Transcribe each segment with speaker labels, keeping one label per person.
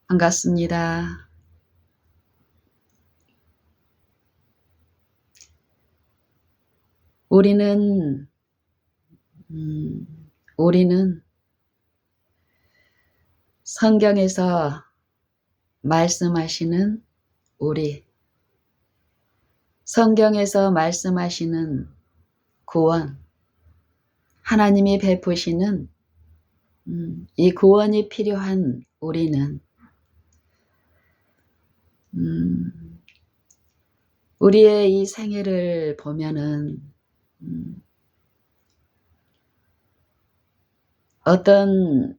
Speaker 1: 반갑습니다. 우리는 우리는 성경에서 말씀하시는 우리, 성경에서 말씀하시는 구원, 하나님이 베푸시는 이 구원이 필요한 우리는 우리의 이 생애를 보면은 어떤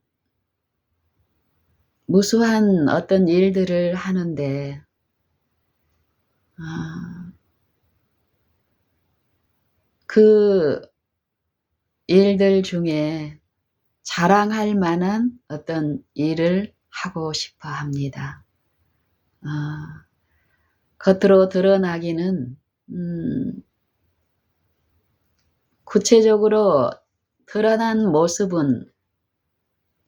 Speaker 1: 무수한 어떤 일들을 하는데 그 일들 중에 자랑할 만한 어떤 일을 하고 싶어 합니다. 겉으로 드러나기는 구체적으로 드러난 모습은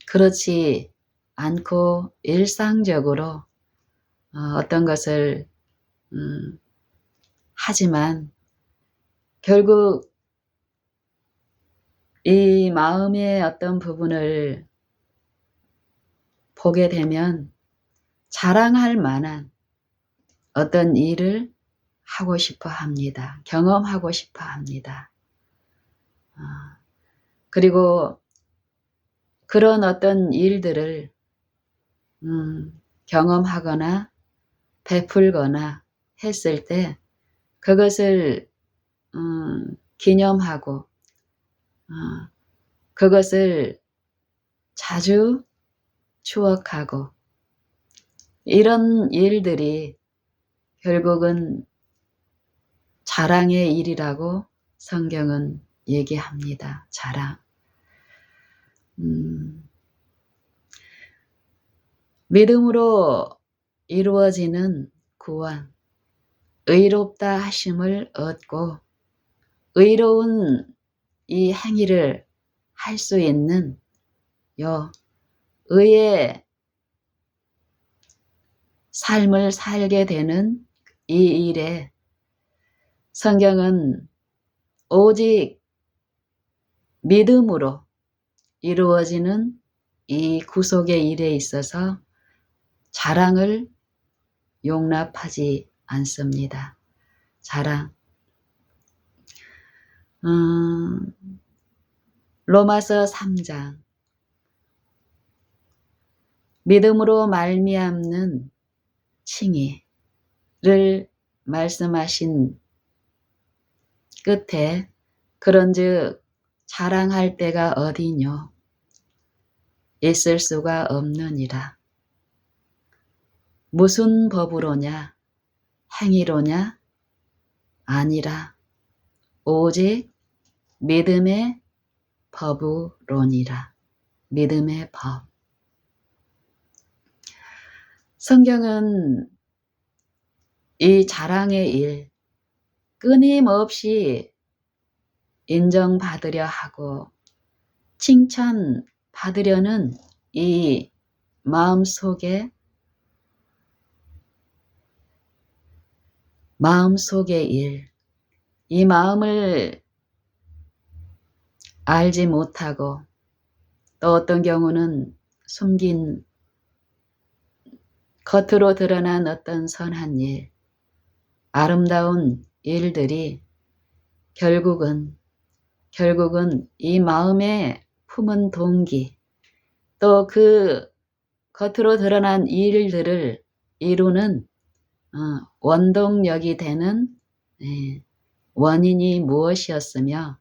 Speaker 1: 그렇지 않고 일상적으로 어떤 것을 하지만 결국 이 마음의 어떤 부분을 보게 되면 자랑할 만한 어떤 일을 하고 싶어 합니다. 경험하고 싶어 합니다. 그리고 그런 어떤 일들을 경험하거나 베풀거나 했을 때 그것을 기념하고 그것을 자주 추억하고 이런 일들이 결국은 자랑의 일이라고 성경은 얘기합니다. 자랑. 믿음으로 이루어지는 구원, 의롭다 하심을 얻고 의로운 이 행위를 할 수 있는 의의 삶을 살게 되는 이 일에 성경은 오직 믿음으로 이루어지는 이 구속의 일에 있어서 자랑을 용납하지 않습니다. 자랑. 로마서 3장. 믿음으로 말미암는 칭의를 말씀하신 끝에 그런즉 자랑할 때가 어디뇨? 있을 수가 없느니라. 무슨 법으로냐? 행위로냐? 아니라 오직 믿음의 법으로니라. 믿음의 법. 성경은 이 자랑의 일 끊임없이 인정받으려 하고 칭찬받으려는 이 마음속의 일, 이 마음을 알지 못하고 또 어떤 경우는 숨긴 겉으로 드러난 어떤 선한 일, 아름다운 일들이 결국은 이 마음에 품은 동기, 또 그 겉으로 드러난 일들을 이루는 원동력이 되는 원인이 무엇이었으며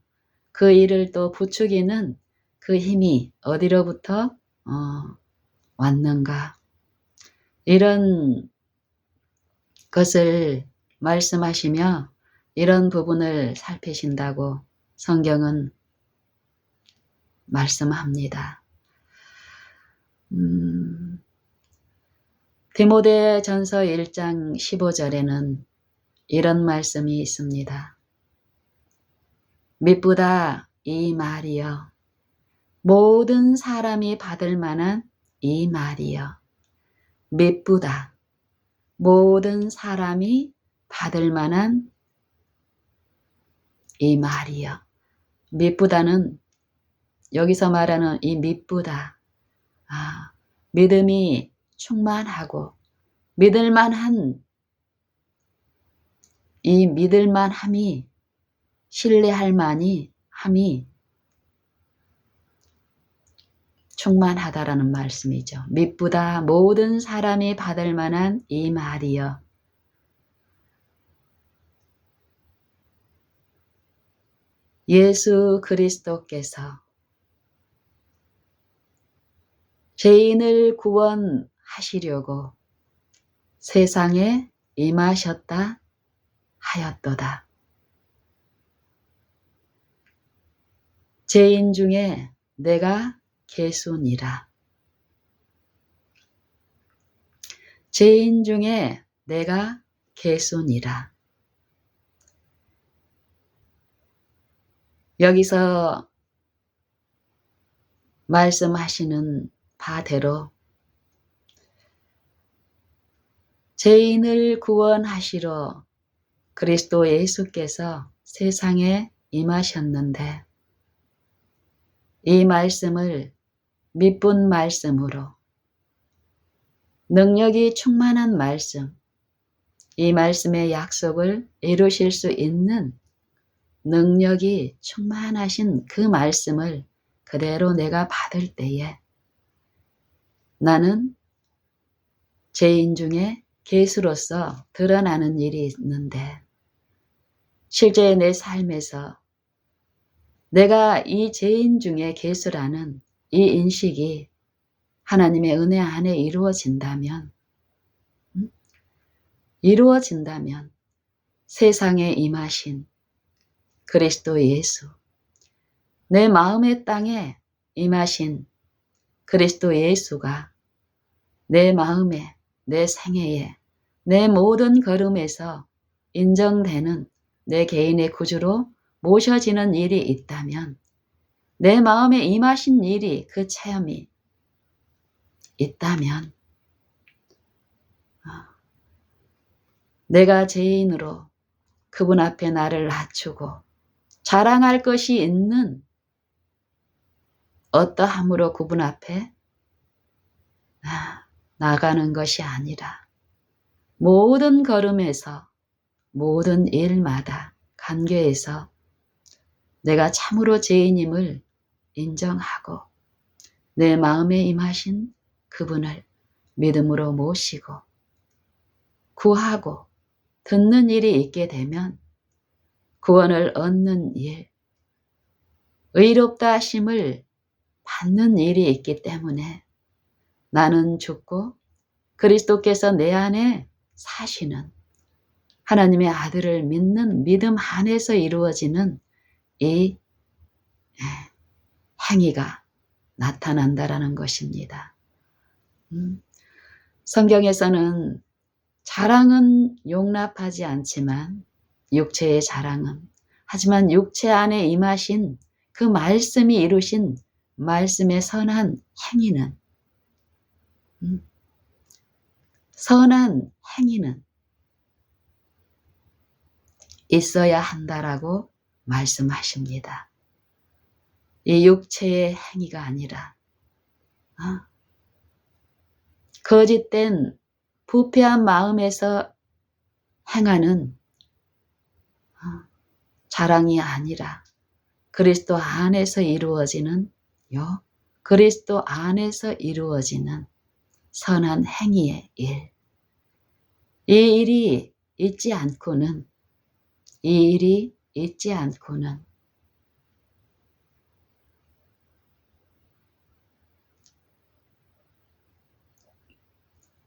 Speaker 1: 그 일을 또 부추기는 그 힘이 어디로부터 왔는가, 이런 것을 말씀하시며 이런 부분을 살피신다고 성경은 말씀합니다. 디모데전서 1장 15절에는 이런 말씀이 있습니다. 미쁘다 이 말이여, 모든 사람이 받을 만한 이 말이여, 미쁘다. 모든 사람이 받을 만한 이 말이요. 미쁘다는 여기서 말하는 이 미쁘다. 믿음이 충만하고 믿을만한 이 믿을만함이 신뢰할 만이 함이 충만하다라는 말씀이죠. 미쁘다. 모든 사람이 받을 만한 이 말이요. 예수 그리스도께서 죄인을 구원하시려고 세상에 임하셨다 하였도다. 죄인 중에 내가 괴수니라. 죄인 중에 내가 괴수니라. 여기서 말씀하시는 바대로 죄인을 구원하시러 그리스도 예수께서 세상에 임하셨는데 이 말씀을 미쁜 말씀으로 능력이 충만한 말씀, 이 말씀의 약속을 이루실 수 있는 능력이 충만하신 그 말씀을 그대로 내가 받을 때에 나는 죄인 중에 괴수로서 드러나는 일이 있는데 실제 내 삶에서 내가 이 죄인 중에 괴수라는 이 인식이 하나님의 은혜 안에 이루어진다면 세상에 임하신 그리스도 예수, 내 마음의 땅에 임하신 그리스도 예수가 내 마음에, 내 생애에, 내 모든 걸음에서 인정되는 내 개인의 구주로 모셔지는 일이 있다면 내 마음에 임하신 일이 그 체험이 있다면 내가 죄인으로 그분 앞에 나를 낮추고 자랑할 것이 있는 어떠함으로 그분 앞에 나가는 것이 아니라 모든 걸음에서 모든 일마다 관계에서 내가 참으로 죄인임을 인정하고 내 마음에 임하신 그분을 믿음으로 모시고 구하고 듣는 일이 있게 되면 구원을 얻는 일, 의롭다 하심을 받는 일이 있기 때문에 나는 죽고 그리스도께서 내 안에 사시는 하나님의 아들을 믿는 믿음 안에서 이루어지는 이 행위가 나타난다라는 것입니다. 성경에서는 자랑은 용납하지 않지만 육체의 자랑은 하지만 육체 안에 임하신 그 말씀이 이루신 말씀의 선한 행위는 있어야 한다라고 말씀하십니다. 이 육체의 행위가 아니라 거짓된 부패한 마음에서 행하는 자랑이 아니라 그리스도 안에서 이루어지는 그리스도 안에서 이루어지는 선한 행위의 일. 이 일이 있지 않고는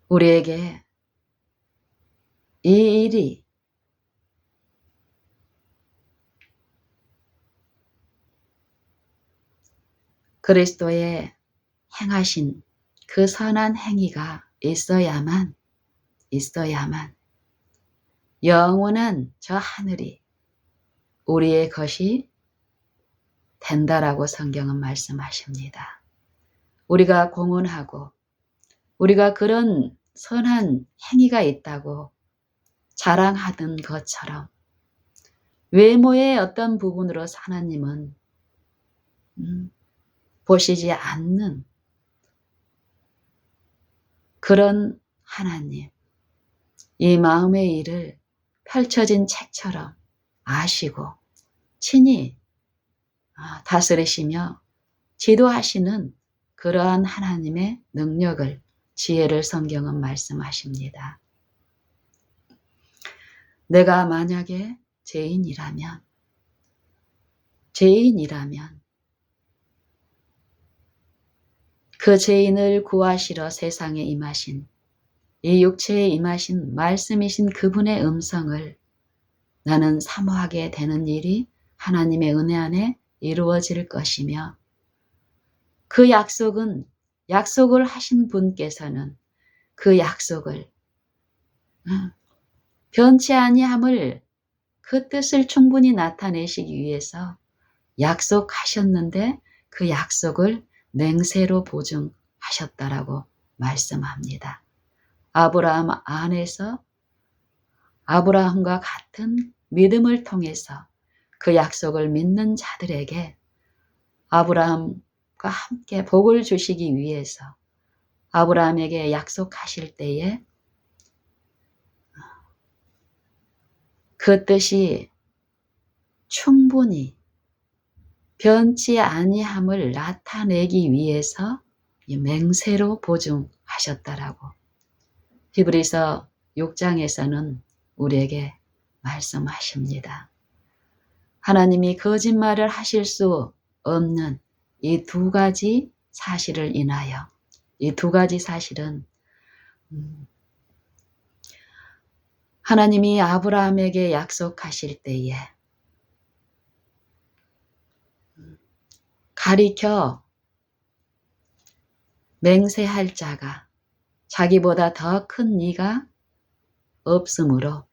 Speaker 1: 우리에게 이 일이 그리스도의 행하신 그 선한 행위가 있어야만 영원한 저 하늘이 우리의 것이 된다라고 성경은 말씀하십니다. 우리가 공헌하고 우리가 그런 선한 행위가 있다고 자랑하던 것처럼 외모의 어떤 부분으로 하나님은 보시지 않는 그런 하나님, 이 마음의 일을 펼쳐진 책처럼 아시고 친히 다스리시며 지도하시는 그러한 하나님의 능력을, 지혜를 성경은 말씀하십니다. 내가 만약에 죄인이라면 그 죄인을 구하시러 세상에 임하신, 이 육체에 임하신 말씀이신 그분의 음성을 나는 사모하게 되는 일이 하나님의 은혜 안에 이루어질 것이며, 그 약속을 하신 분께서는 그 약속을 변치 아니함을, 그 뜻을 충분히 나타내시기 위해서 약속하셨는데 그 약속을 맹세로 보증하셨다라고 말씀합니다. 아브라함 안에서 아브라함과 같은 믿음을 통해서 그 약속을 믿는 자들에게 아브라함과 함께 복을 주시기 위해서 아브라함에게 약속하실 때에 그 뜻이 충분히 변치 아니함을 나타내기 위해서 이 맹세로 보증하셨다라고 히브리서 6장에서는 우리에게 말씀하십니다. 하나님이 거짓말을 하실 수 없는 이 두 가지 사실을 인하여, 이 두 가지 사실은 하나님이 아브라함에게 약속하실 때에 가리켜 맹세할 자가 자기보다 더 큰 이가 없으므로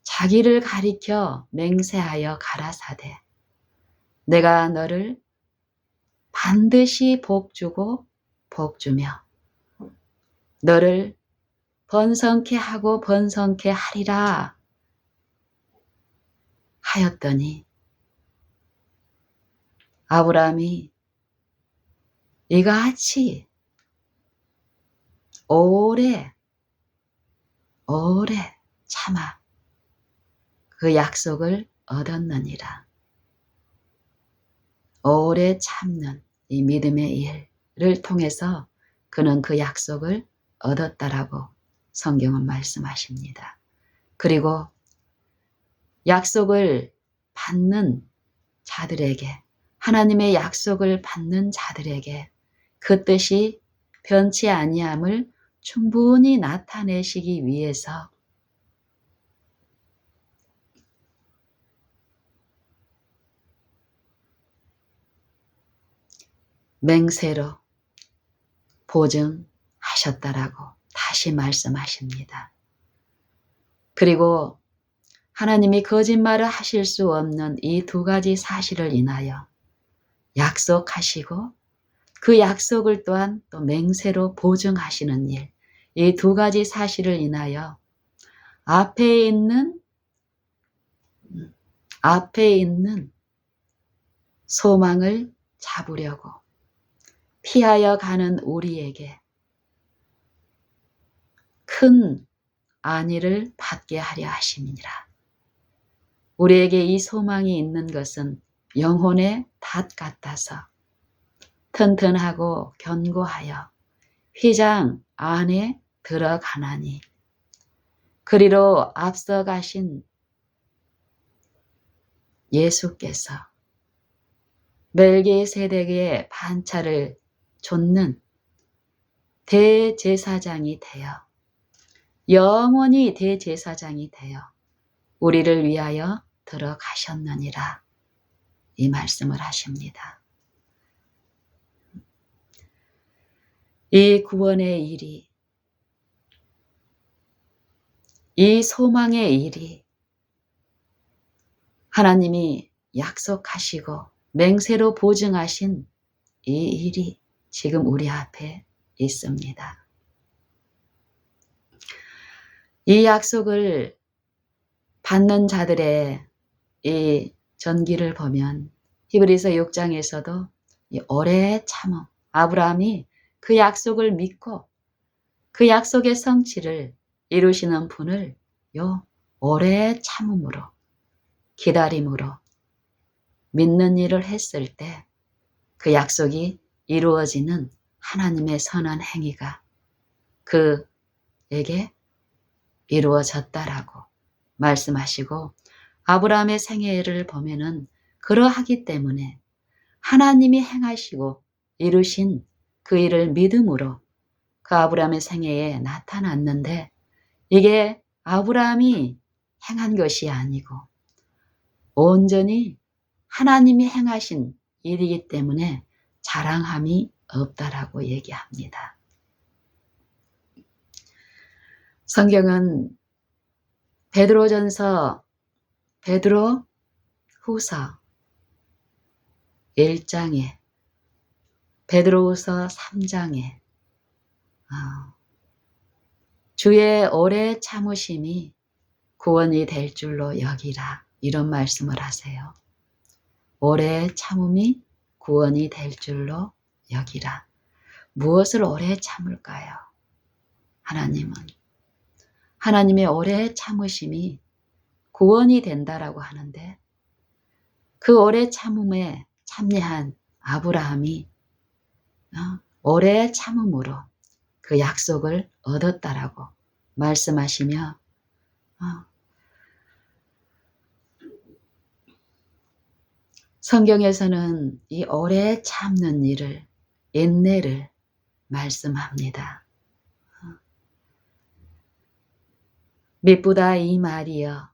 Speaker 1: 자기를 가리켜 맹세하여 가라사대 내가 너를 반드시 복주고 복주며 너를 번성케 하고 번성케 하리라 하였더니 아브라함이 이같이 오래 참아 그 약속을 얻었느니라. 오래 참는 이 믿음의 일을 통해서 그는 그 약속을 얻었다라고 성경은 말씀하십니다. 그리고 약속을 받는 자들에게, 하나님의 약속을 받는 자들에게 그 뜻이 변치 아니함을 충분히 나타내시기 위해서 맹세로 보증하셨다라고 다시 말씀하십니다. 그리고 하나님이 거짓말을 하실 수 없는 이 두 가지 사실을 인하여 약속하시고 그 약속을 또한 또 맹세로 보증하시는 일, 이 두 가지 사실을 인하여 앞에 있는 소망을 잡으려고 피하여 가는 우리에게 큰 안위를 받게 하려 하심이니라. 우리에게 이 소망이 있는 것은 영혼의 닷 같아서 튼튼하고 견고하여 휘장 안에 들어가나니 그리로 앞서 가신 예수께서 멜기세덱의 반차를 좇는 대제사장이 되어 영원히 대제사장이 되어 우리를 위하여 들어가셨느니라 이 말씀을 하십니다. 이 구원의 일이, 이 소망의 일이 하나님이 약속하시고 맹세로 보증하신 이 일이 지금 우리 앞에 있습니다. 이 약속을 받는 자들의 이 전기를 보면 히브리서 6장에서도 이 오래 참음, 아브라함이 그 약속을 믿고 그 약속의 성취를 이루시는 분을 요 오래 참음으로, 기다림으로 믿는 일을 했을 때 그 약속이 이루어지는 하나님의 선한 행위가 그에게 이루어졌다라고 말씀하시고, 아브라함의 생애를 보면은 그러하기 때문에 하나님이 행하시고 이루신 그 일을 믿음으로 그 아브라함의 생애에 나타났는데, 이게 아브라함이 행한 것이 아니고 온전히 하나님이 행하신 일이기 때문에 자랑함이 없다라고 얘기합니다. 성경은 베드로전서, 베드로 후서 1장에, 베드로후서 3장에 주의 오래 참으심이 구원이 될 줄로 여기라, 이런 말씀을 하세요. 오래 참음이 구원이 될 줄로 여기라. 무엇을 오래 참을까요? 하나님은 하나님의 오래 참으심이 구원이 된다라고 하는데, 그 오래 참음에 참여한 아브라함이 오래 참음으로 그 약속을 얻었다라고 말씀하시며, 성경에서는 이 오래 참는 일을, 인내를 말씀합니다. 미쁘다 이 말이여,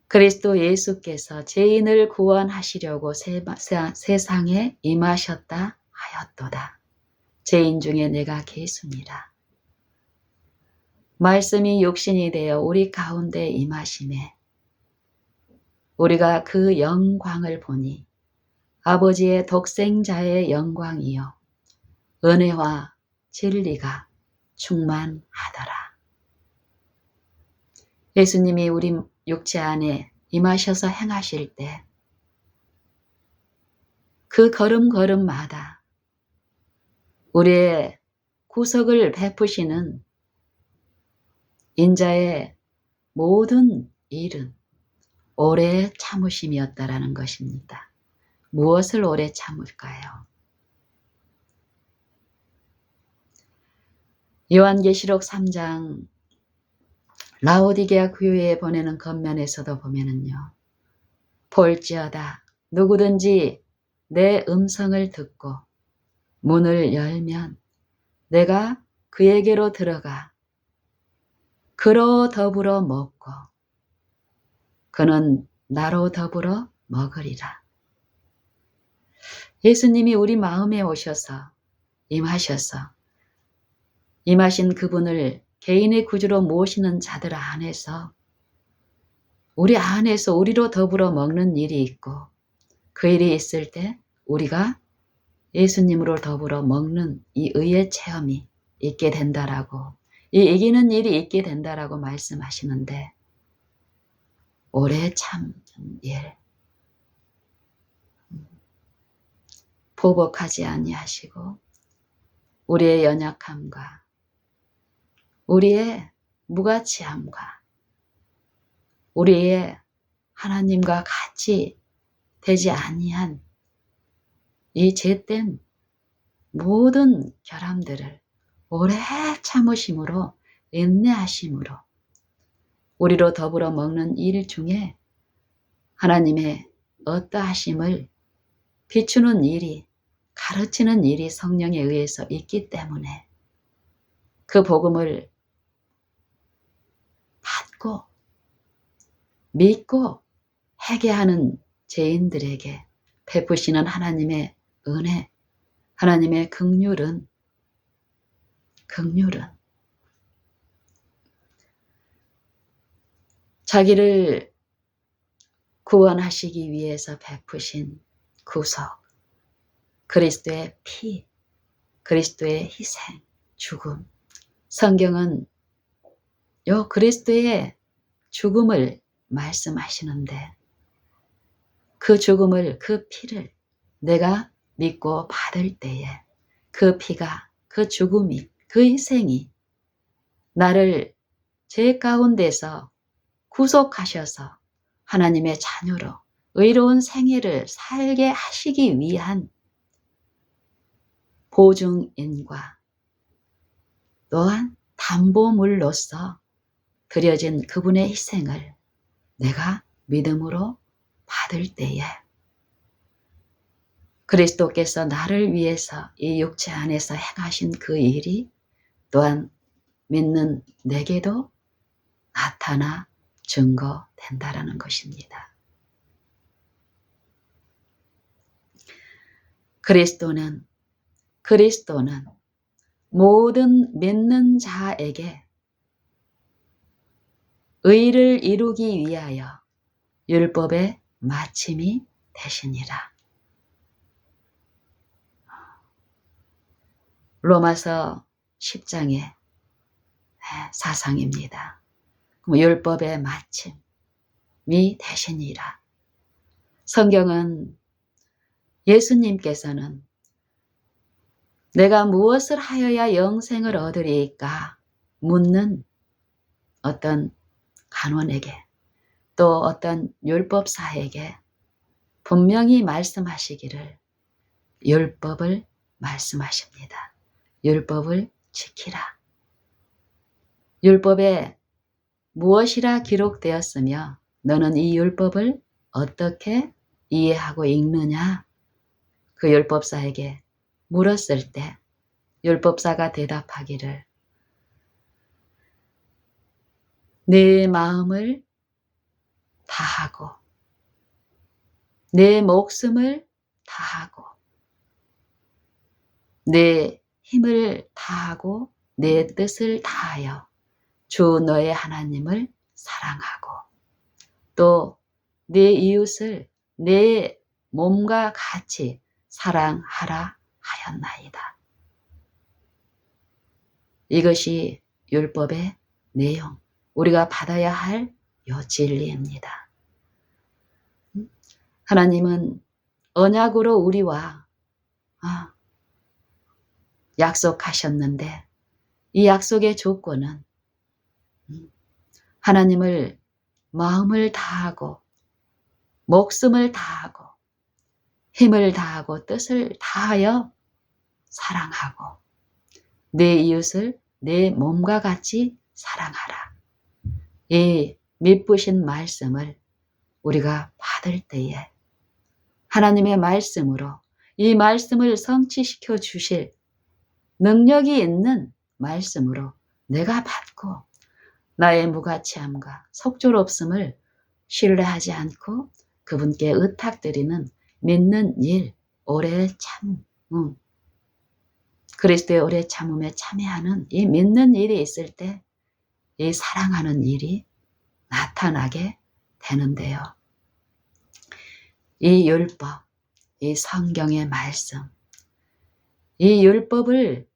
Speaker 1: 그리스도 예수께서 죄인을 구원하시려고 세상에 임하셨다 하였도다. 죄인 중에 내가 계수니라. 말씀이 육신이 되어 우리 가운데 임하심에 우리가 그 영광을 보니 아버지의 독생자의 영광이요 은혜와 진리가 충만하더라. 예수님이 우리 육체 안에 임하셔서 행하실 때 그 걸음걸음마다 우리의 구속을 베푸시는 인자의 모든 일은 오래 참으심이었다라는 것입니다. 무엇을 오래 참을까요? 요한계시록 3장 라오디게아 교회에 보내는 겉면에서도 보면은요, 볼지어다 누구든지 내 음성을 듣고 문을 열면 내가 그에게로 들어가 그로 더불어 먹고 그는 나로 더불어 먹으리라. 예수님이 우리 마음에 오셔서 임하신 그분을 개인의 구주로 모시는 자들 안에서 우리 안에서 우리로 더불어 먹는 일이 있고, 그 일이 있을 때 우리가 예수님으로 더불어 먹는 이 의의 체험이 있게 된다라고, 이 이기는 일이 있게 된다라고 말씀하시는데, 오래 참는 일, 보복하지 아니하시고 우리의 연약함과 우리의 무가치함과 우리의 하나님과 같이 되지 아니한 이 죄된 모든 결함들을 오래 참으심으로, 인내하심으로 우리로 더불어 먹는 일 중에 하나님의 어떠하심을 비추는 일이, 가르치는 일이 성령에 의해서 있기 때문에 그 복음을 받고 믿고 회개하는 죄인들에게 베푸시는 하나님의 은혜, 하나님의 긍휼은 자기를 구원하시기 위해서 베푸신 구속, 그리스도의 피, 그리스도의 희생, 죽음. 성경은 요 그리스도의 죽음을 말씀하시는데 그 죽음을, 그 피를 내가 믿고 받을 때에 그 피가, 그 죽음이, 그 희생이 나를 죄 가운데서 구속하셔서 하나님의 자녀로 의로운 생애를 살게 하시기 위한 보증인과 또한 담보물로서 드려진 그분의 희생을 내가 믿음으로 받을 때에 그리스도께서 나를 위해서 이 육체 안에서 행하신 그 일이 또한 믿는 내게도 나타나 증거된다라는 것입니다. 그리스도는 모든 믿는 자에게 의를 이루기 위하여 율법의 마침이 되시니라. 로마서 10장의 사상입니다. 율법의 마침이 되시니라. 성경은 예수님께서는 내가 무엇을 하여야 영생을 얻으리까 묻는 어떤 간원에게 또 어떤 율법사에게 분명히 말씀하시기를 율법을 말씀하십니다. 율법을 지키라. 율법에 무엇이라 기록되었으며 너는 이 율법을 어떻게 이해하고 읽느냐? 그 율법사에게 물었을 때 율법사가 대답하기를 내 마음을 다하고 내 목숨을 다하고 내 힘을 다하고 내 뜻을 다하여 주 너의 하나님을 사랑하고 또 내 이웃을 내 몸과 같이 사랑하라 하였나이다. 이것이 율법의 내용, 우리가 받아야 할 요 진리입니다. 하나님은 언약으로 우리와 약속하셨는데 이 약속의 조건은 하나님을 마음을 다하고 목숨을 다하고 힘을 다하고 뜻을 다하여 사랑하고 내 이웃을 내 몸과 같이 사랑하라. 이 미쁘신 말씀을 우리가 받을 때에 하나님의 말씀으로 이 말씀을 성취시켜 주실 능력이 있는 말씀으로 내가 받고 나의 무가치함과 속절없음을 신뢰하지 않고 그분께 의탁드리는 믿는 일, 오래 참음, 그리스도의 오래 참음에 참여하는 이 믿는 일이 있을 때 이 사랑하는 일이 나타나게 되는데요. 이 율법, 이 성경의 말씀, 이 율법을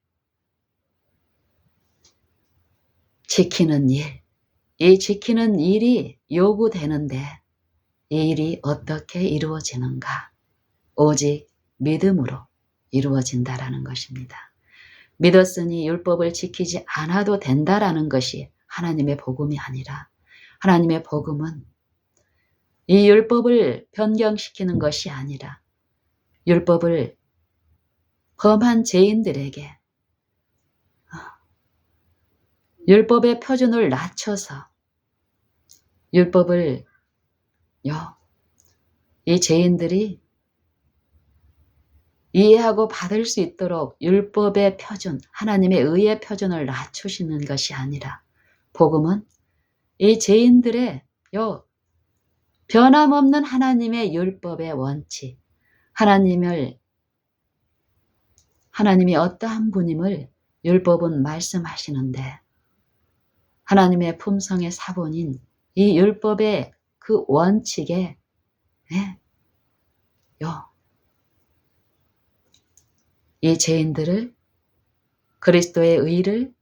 Speaker 1: 지키는 일, 이 지키는 일이 요구되는데 이 일이 어떻게 이루어지는가? 오직 믿음으로 이루어진다라는 것입니다. 믿었으니 율법을 지키지 않아도 된다라는 것이 하나님의 복음이 아니라 하나님의 복음은 이 율법을 변경시키는 것이 아니라 율법을 범한 죄인들에게 율법의 표준을 낮춰서 율법을 이 죄인들이 이해하고 받을 수 있도록 율법의 표준, 하나님의 의의 표준을 낮추시는 것이 아니라 복음은 이 죄인들의 변함없는 하나님의 율법의 원칙, 하나님이 어떠한 분임을 율법은 말씀하시는데 하나님의 품성의 사본인 이 율법의 그 원칙에 이 죄인들을 그리스도의 의를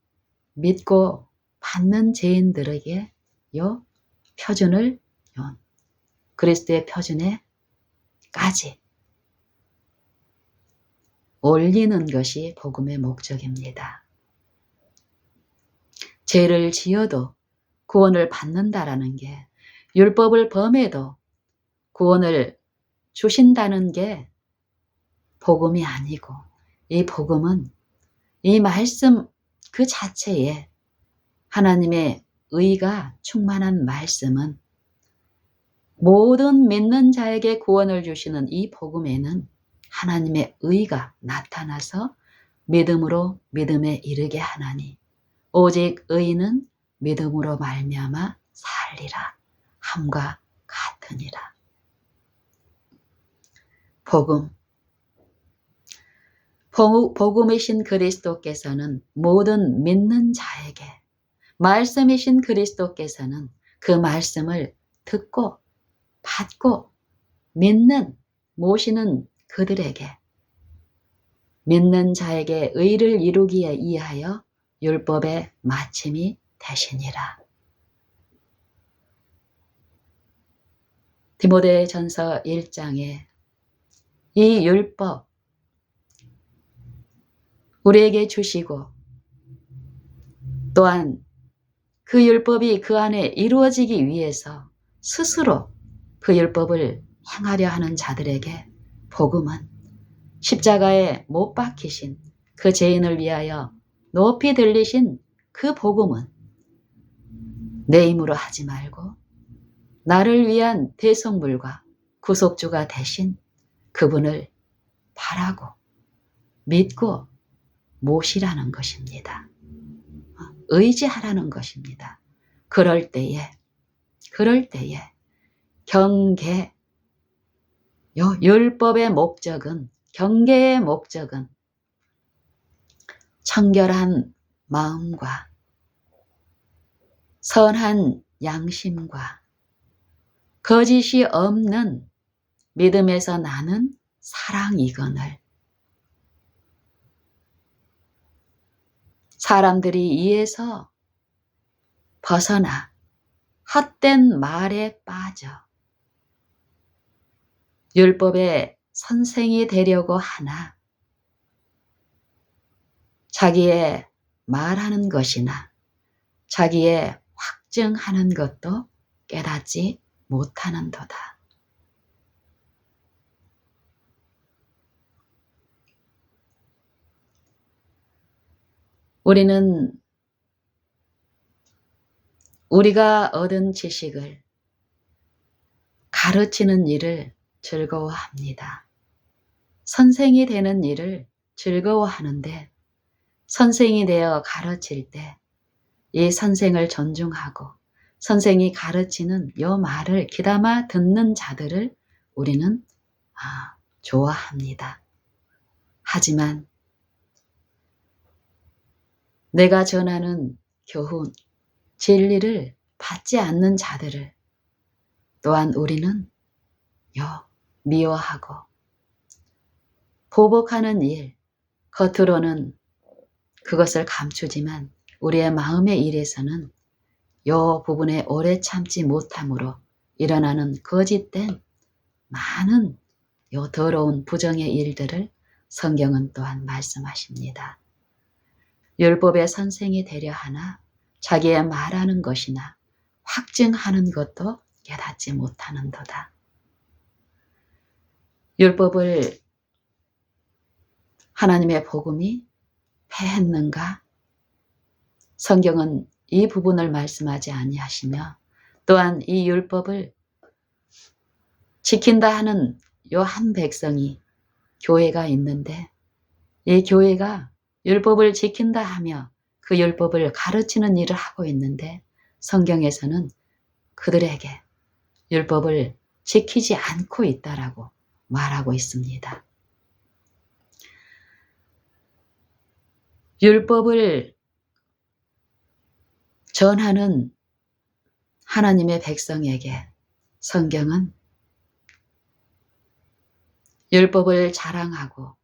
Speaker 1: 믿고 받는 죄인들에게 요 표준을 그리스도의 표준에까지 올리는 것이 복음의 목적입니다. 죄를 지어도 구원을 받는다라는 게, 율법을 범해도 구원을 주신다는 게 복음이 아니고, 이 복음은 이 말씀 그 자체에 하나님의 의가 충만한 말씀은 모든 믿는 자에게 구원을 주시는 이 복음에는 하나님의 의가 나타나서 믿음으로 믿음에 이르게 하나니 오직 의인은 믿음으로 말미암아 살리라 함과 같으니라. 복음이신 그리스도께서는 모든 믿는 자에게, 말씀이신 그리스도께서는 그 말씀을 듣고 받고 믿는 모시는 그들에게, 믿는 자에게 의를 이루기에 이하여 율법의 마침이 되시니라. 디모데전서 1장에 이 율법 우리에게 주시고, 또한 그 율법이 그 안에 이루어지기 위해서 스스로 그 율법을 행하려 하는 자들에게 복음은 십자가에 못 박히신 그 죄인을 위하여 높이 들리신 그 복음은 내 힘으로 하지 말고 나를 위한 대속물과 구속주가 되신 그분을 바라고 믿고 모시라는 것입니다. 의지하라는 것입니다. 그럴 때에 경계, 율법의 목적은, 경계의 목적은 청결한 마음과 선한 양심과 거짓이 없는 믿음에서 나는 사랑이거늘 사람들이 이에서 벗어나 헛된 말에 빠져 율법의 선생이 되려고 하나 자기의 말하는 것이나 자기의 확증하는 것도 깨닫지 못하는도다. 우리는 우리가 얻은 지식을 가르치는 일을 즐거워합니다. 선생이 되는 일을 즐거워하는데 선생이 되어 가르칠 때 이 선생을 존중하고 선생이 가르치는 이 말을 귀담아 듣는 자들을 우리는 좋아합니다. 하지만 내가 전하는 교훈, 진리를 받지 않는 자들을 또한 우리는 미워하고 보복하는 일, 겉으로는 그것을 감추지만 우리의 마음의 일에서는 이 부분에 오래 참지 못함으로 일어나는 거짓된 많은 이 더러운 부정의 일들을 성경은 또한 말씀하십니다. 율법의 선생이 되려 하나 자기의 말하는 것이나 확증하는 것도 깨닫지 못하는도다. 율법을 하나님의 복음이 패했는가? 성경은 이 부분을 말씀하지 아니하시며 또한 이 율법을 지킨다 하는 요 한 백성이 교회가 있는데 이 교회가 율법을 지킨다 하며 그 율법을 가르치는 일을 하고 있는데 성경에서는 그들에게 율법을 지키지 않고 있다라고 말하고 있습니다. 율법을 전하는 하나님의 백성에게 성경은 율법을 자랑하고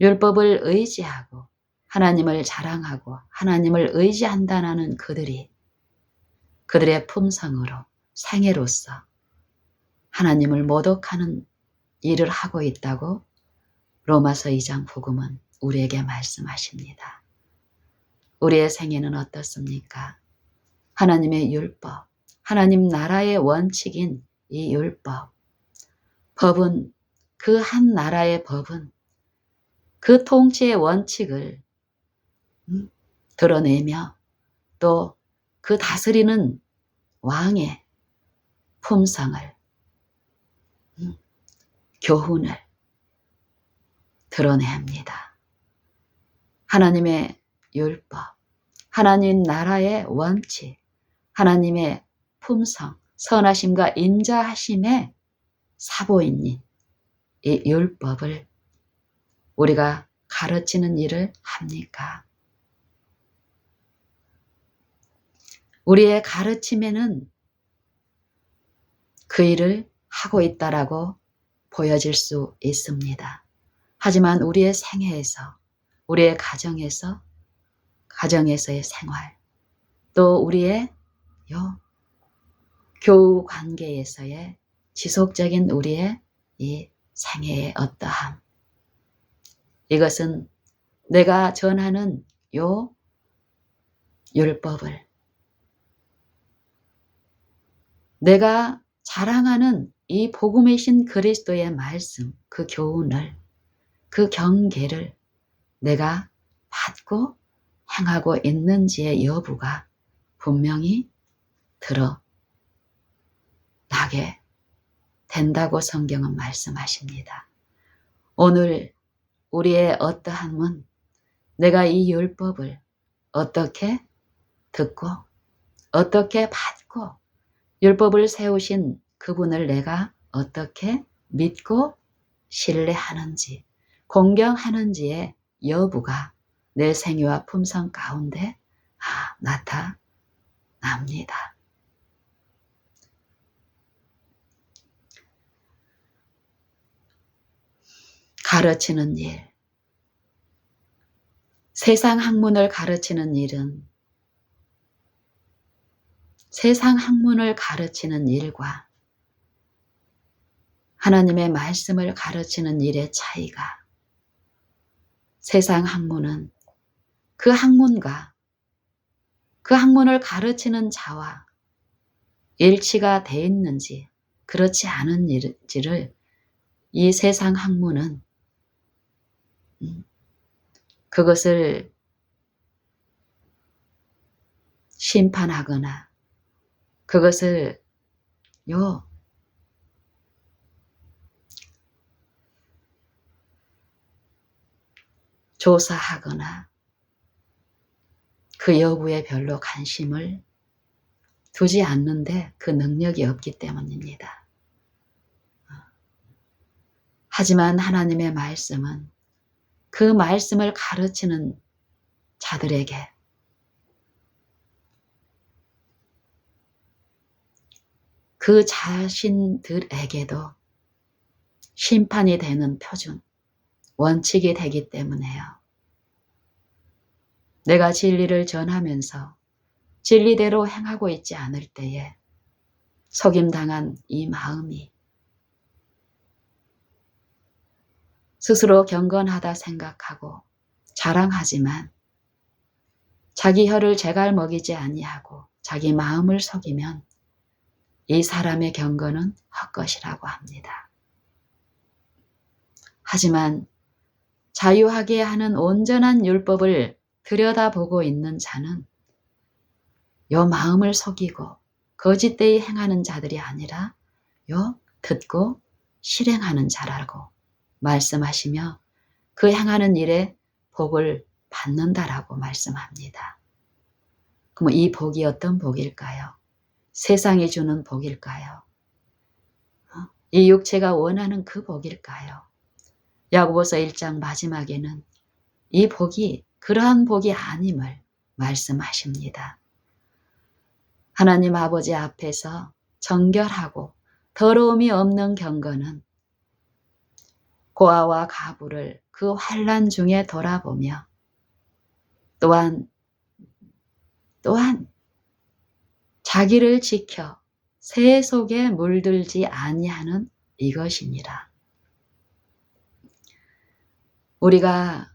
Speaker 1: 율법을 의지하고 하나님을 자랑하고 하나님을 의지한다는 그들이 그들의 품성으로 생애로서 하나님을 모독하는 일을 하고 있다고 로마서 2장 복음은 우리에게 말씀하십니다. 우리의 생애는 어떻습니까? 하나님의 율법, 하나님 나라의 원칙인 이 율법, 법은 그 한 나라의 법은 그 통치의 원칙을 드러내며 또 그 다스리는 왕의 품성을, 교훈을 드러냅니다. 하나님의 율법, 하나님 나라의 원칙, 하나님의 품성, 선하심과 인자하심의 사보이니 이 율법을 우리가 가르치는 일을 합니까? 우리의 가르침에는 그 일을 하고 있다라고 보여질 수 있습니다. 하지만 우리의 생애에서, 우리의 가정에서의 생활, 또 우리의 교우 관계에서의 지속적인 우리의 이 생애의 어떠함, 이것은 내가 전하는 요 율법을, 내가 자랑하는 이 복음이신 그리스도의 말씀, 그 교훈을, 그 경계를 내가 받고 행하고 있는지의 여부가 분명히 드러나게 된다고 성경은 말씀하십니다. 오늘 우리의 어떠함은 내가 이 율법을 어떻게 듣고 어떻게 받고 율법을 세우신 그분을 내가 어떻게 믿고 신뢰하는지, 공경하는지의 여부가 내 생애와 품성 가운데 나타납니다. 가르치는 일, 세상 학문을 가르치는 일은 세상 학문을 가르치는 일과 하나님의 말씀을 가르치는 일의 차이가, 세상 학문은 그 학문과 그 학문을 가르치는 자와 일치가 돼 있는지 그렇지 않은지를 이 세상 학문은 그것을 심판하거나 그것을 조사하거나 그 여부에 별로 관심을 두지 않는데 그 능력이 없기 때문입니다. 하지만 하나님의 말씀은 그 말씀을 가르치는 자들에게 그 자신들에게도 심판이 되는 표준, 원칙이 되기 때문에요. 내가 진리를 전하면서 진리대로 행하고 있지 않을 때에 속임당한 이 마음이 스스로 경건하다 생각하고 자랑하지만 자기 혀를 제갈 먹이지 아니하고 자기 마음을 속이면 이 사람의 경건은 헛것이라고 합니다. 하지만 자유하게 하는 온전한 율법을 들여다보고 있는 자는 요 마음을 속이고 거짓되이 행하는 자들이 아니라 요 듣고 실행하는 자라고 말씀하시며 그 행하는 일에 복을 받는다라고 말씀합니다. 그럼 이 복이 어떤 복일까요? 세상이 주는 복일까요? 이 육체가 원하는 그 복일까요? 야고보서 1장 마지막에는 이 복이 그러한 복이 아님을 말씀하십니다. 하나님 아버지 앞에서 정결하고 더러움이 없는 경건은 고아와 가부를 그 환난 중에 돌아보며 또한 자기를 지켜 새 속에 물들지 아니하는 이것이니라. 우리가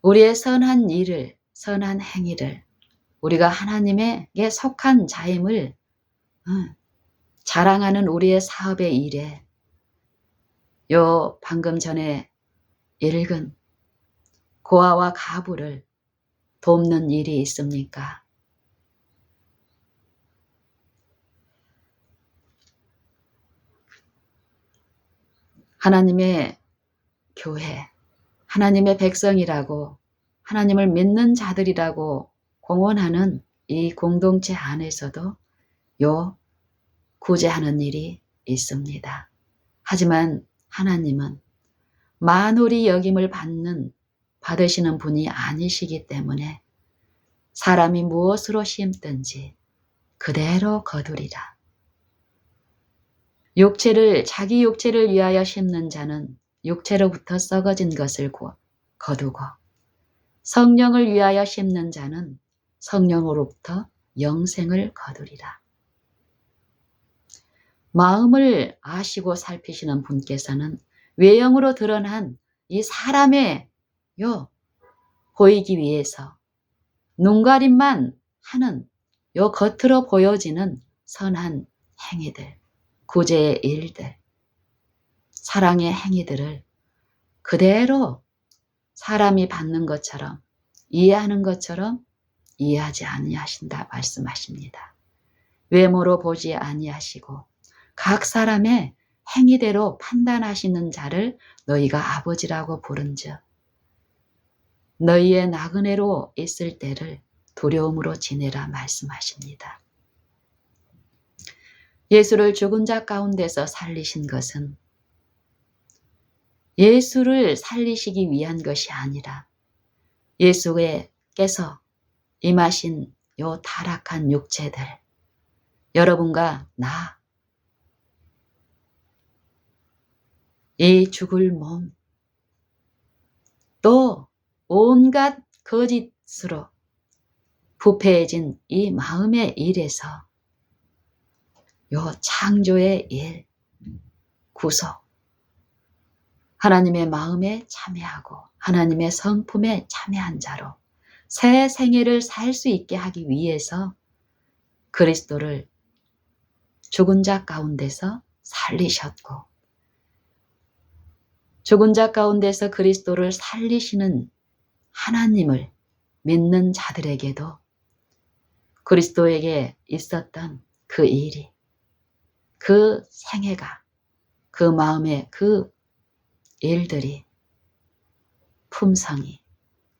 Speaker 1: 우리의 선한 일을, 선한 행위를, 우리가 하나님에게 속한 자임을 자랑하는 우리의 사업의 일에 요 방금 전에 읽은 고아와 가부를 돕는 일이 있습니까? 하나님의 교회, 하나님의 백성이라고, 하나님을 믿는 자들이라고 공언하는 이 공동체 안에서도 요 구제하는 일이 있습니다. 하지만 하나님은 만홀히 여김을 받으시는 분이 아니시기 때문에 사람이 무엇으로 심든지 그대로 거두리라. 자기 육체를 위하여 심는 자는 육체로부터 썩어진 것을 거두고, 성령을 위하여 심는 자는 성령으로부터 영생을 거두리라. 마음을 아시고 살피시는 분께서는 외형으로 드러난 이 사람의 보이기 위해서 눈가림만 하는 겉으로 보여지는 선한 행위들, 구제의 일들, 사랑의 행위들을 그대로 사람이 받는 것처럼, 이해하는 것처럼 이해하지 아니하신다 말씀하십니다. 외모로 보지 아니하시고 각 사람의 행위대로 판단하시는 자를 너희가 아버지라고 부른즉 너희의 나그네로 있을 때를 두려움으로 지내라 말씀하십니다. 예수를 죽은 자 가운데서 살리신 것은 예수를 살리시기 위한 것이 아니라 예수께서 임하신 요 타락한 육체들, 여러분과 이 죽을 몸, 또 온갖 거짓으로 부패해진 이 마음의 일에서 요 창조의 일, 구속, 하나님의 마음에 참여하고 하나님의 성품에 참여한 자로 새 생애를 살 수 있게 하기 위해서 그리스도를 죽은 자 가운데서 살리셨고, 죽은 자 가운데서 그리스도를 살리시는 하나님을 믿는 자들에게도 그리스도에게 있었던 그 일이, 그 생애가, 그 마음의 그 일들이, 품성이,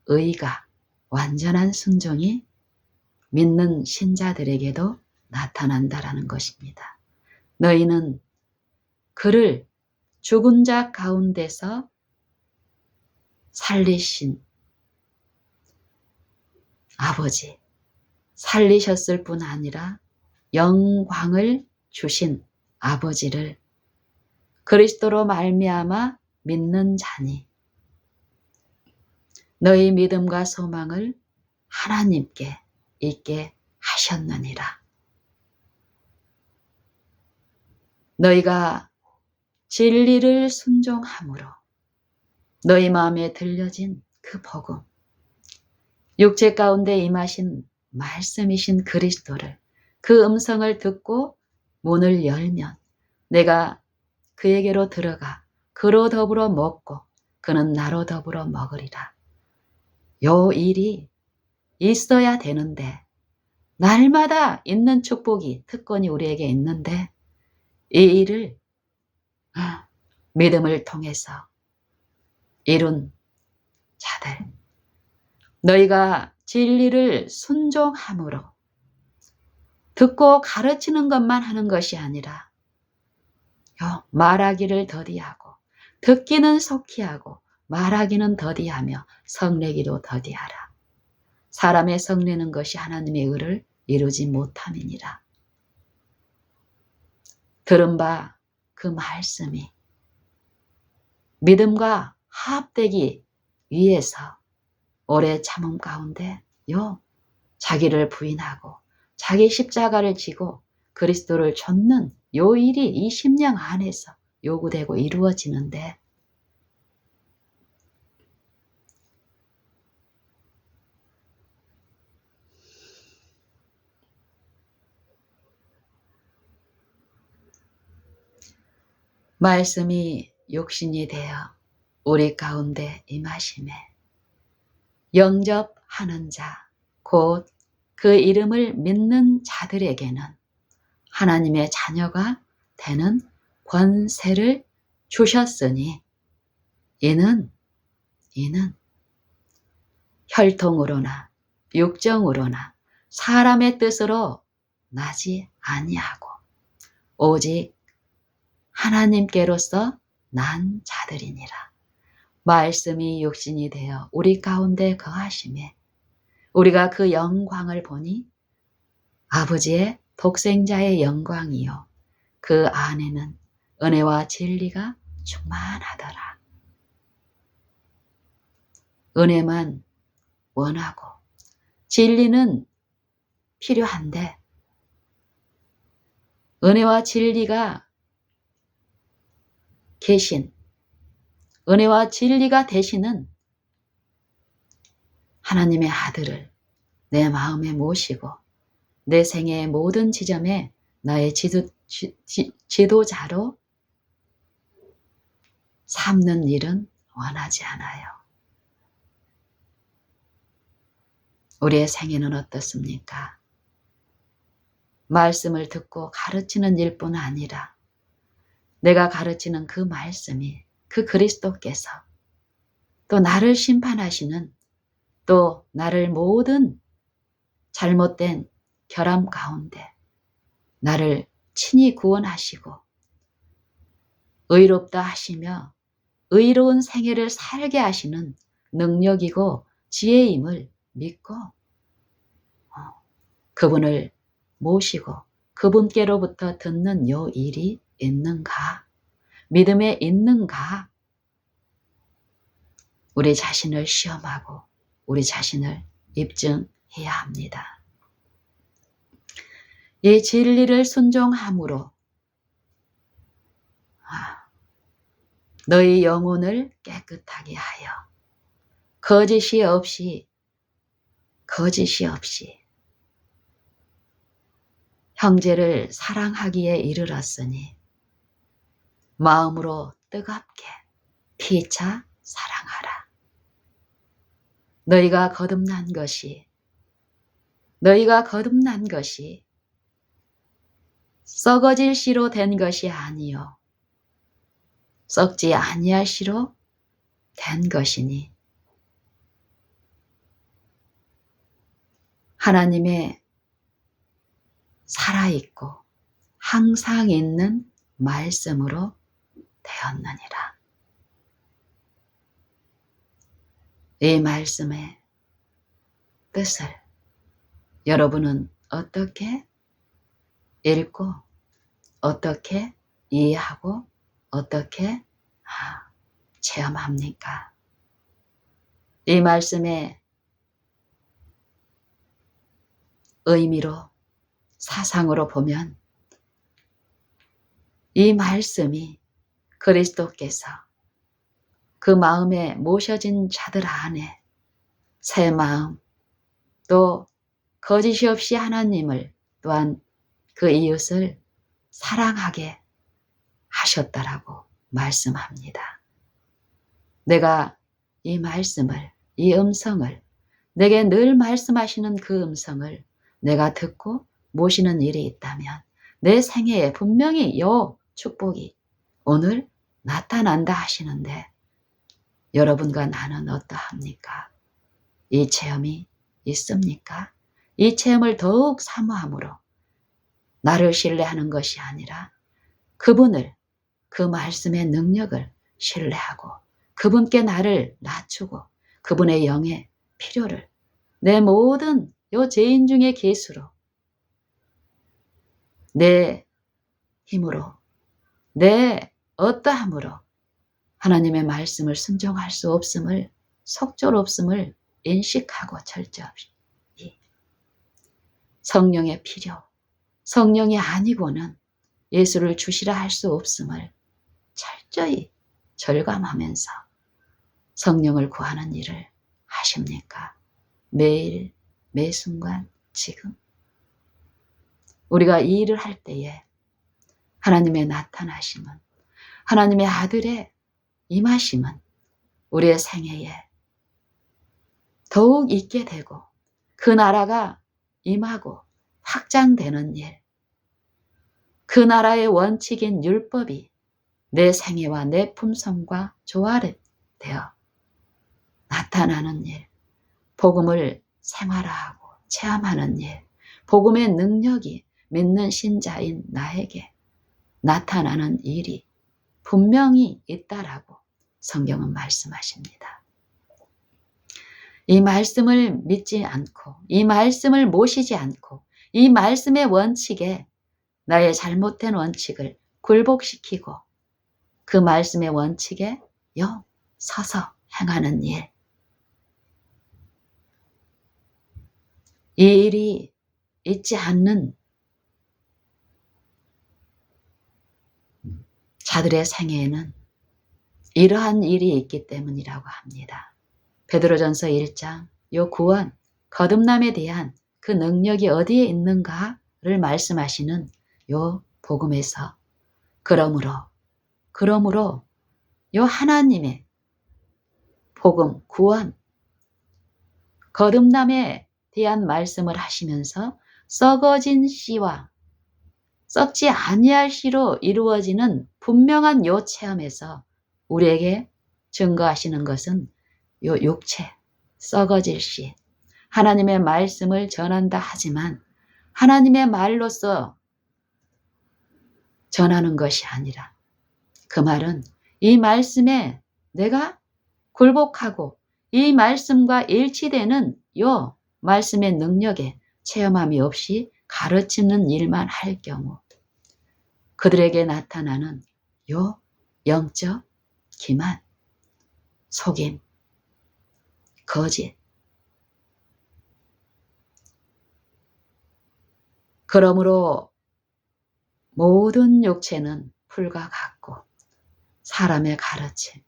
Speaker 1: 의가, 완전한 순종이 믿는 신자들에게도 나타난다라는 것입니다. 너희는 그를 죽은 자 가운데서 살리신 아버지, 살리셨을 뿐 아니라 영광을 주신 아버지를 그리스도로 말미암아 믿는 자니 너희 믿음과 소망을 하나님께 있게 하셨느니라. 너희가 진리를 순종함으로 너희 마음에 들려진 그 복음, 육체 가운데 임하신 말씀이신 그리스도를, 그 음성을 듣고 문을 열면 내가 그에게로 들어가 그로 더불어 먹고 그는 나로 더불어 먹으리라. 요 일이 있어야 되는데, 날마다 있는 축복이, 특권이 우리에게 있는데 이 일을 믿음을 통해서 이룬 자들, 너희가 진리를 순종함으로 듣고 가르치는 것만 하는 것이 아니라 말하기를 더디하고 듣기는 속히 하고 말하기는 더디하며 성내기도 더디하라. 사람의 성내는 것이 하나님의 의를 이루지 못함이니라. 들은 바 그 말씀이 믿음과 합되기 위해서 오래 참음 가운데 자기를 부인하고 자기 십자가를 지고 그리스도를 좇는 요 일이 이 심령 안에서 요구되고 이루어지는데 말씀이 육신이 되어 우리 가운데 임하심에 영접하는 자, 곧 그 이름을 믿는 자들에게는 하나님의 자녀가 되는 권세를 주셨으니 이는 혈통으로나 육정으로나 사람의 뜻으로 나지 아니하고 오직 하나님께로서 난 자들이니라. 말씀이 육신이 되어 우리 가운데 거하심에 우리가 그 영광을 보니 아버지의 독생자의 영광이요 그 안에는 은혜와 진리가 충만하더라. 은혜만 원하고 진리는 필요한데 은혜와 진리가 계신 은혜와 진리가 되시는 하나님의 아들을 내 마음에 모시고 내 생애의 모든 지점에 나의 지도자로 삼는 일은 원하지 않아요. 우리의 생애는 어떻습니까? 말씀을 듣고 가르치는 일뿐 아니라 내가 가르치는 그 말씀이 그 그리스도께서 또 나를 심판하시는 또 나를 모든 잘못된 결함 가운데 나를 친히 구원하시고 의롭다 하시며 의로운 생애를 살게 하시는 능력이고 지혜임을 믿고 그분을 모시고 그분께로부터 듣는 요 일이 있는가? 믿음에 있는가? 우리 자신을 시험하고 우리 자신을 입증해야 합니다. 이 진리를 순종함으로 너희 영혼을 깨끗하게 하여 거짓이 없이 형제를 사랑하기에 이르렀으니 마음으로 뜨겁게 피차 사랑하라. 너희가 거듭난 것이 썩어질 씨로 된 것이 아니요 썩지 아니할 씨로 된 것이니 하나님의 살아있고 항상 있는 말씀으로 되었느니라. 이 말씀의 뜻을 여러분은 어떻게 읽고 어떻게 이해하고 어떻게 체험합니까? 이 말씀의 의미로 사상으로 보면 이 말씀이 그리스도께서 그 마음에 모셔진 자들 안에 새 마음 또 거짓이 없이 하나님을 또한 그 이웃을 사랑하게 하셨다라고 말씀합니다. 내가 이 말씀을 이 음성을 내게 늘 말씀하시는 그 음성을 내가 듣고 모시는 일이 있다면 내 생애에 분명히 요 축복이 오늘 나타난다 하시는데 여러분과 나는 어떠합니까? 이 체험이 있습니까? 이 체험을 더욱 사모함으로 나를 신뢰하는 것이 아니라 그분을 그 말씀의 능력을 신뢰하고 그분께 나를 낮추고 그분의 영의 필요를 내 모든 요 죄인 중의 계수로 내 힘으로 내 어떠함으로 하나님의 말씀을 순종할 수 없음을 속절없음을 인식하고 철저히 성령의 필요, 성령이 아니고는 예수를 주시라 할 수 없음을 철저히 절감하면서 성령을 구하는 일을 하십니까? 매일, 매 순간, 지금. 우리가 이 일을 할 때에 하나님의 나타나심은, 하나님의 아들의 임하심은 우리의 생애에 더욱 있게 되고 그 나라가 임하고 확장되는 일, 그 나라의 원칙인 율법이 내 생애와 내 품성과 조화되어 나타나는 일, 복음을 생활화하고 체험하는 일, 복음의 능력이 믿는 신자인 나에게 나타나는 일이 분명히 있다라고 성경은 말씀하십니다. 이 말씀을 믿지 않고, 이 말씀을 모시지 않고, 이 말씀의 원칙에 나의 잘못된 원칙을 굴복시키고 그 말씀의 원칙에 서서 행하는 일, 이 일이 있지 않는 자들의 생애에는 이러한 일이 있기 때문이라고 합니다. 베드로전서 1장 요 구원, 거듭남에 대한 그 능력이 어디에 있는가를 말씀하시는 요 복음에서 그러므로 요 하나님의 복음, 구원, 거듭남에 대한 말씀을 하시면서 썩어진 씨와 썩지 아니할 씨로 이루어지는 분명한 요 체험에서 우리에게 증거하시는 것은 요 육체, 썩어질 씨, 하나님의 말씀을 전한다 하지만 하나님의 말로서 전하는 것이 아니라 그 말은 이 말씀에 내가 굴복하고 이 말씀과 일치되는 요 말씀의 능력에 체험함이 없이 가르치는 일만 할 경우 그들에게 나타나는 요 영적 기만, 속임, 거짓. 그러므로 모든 육체는 풀과 같고 사람의 가르침,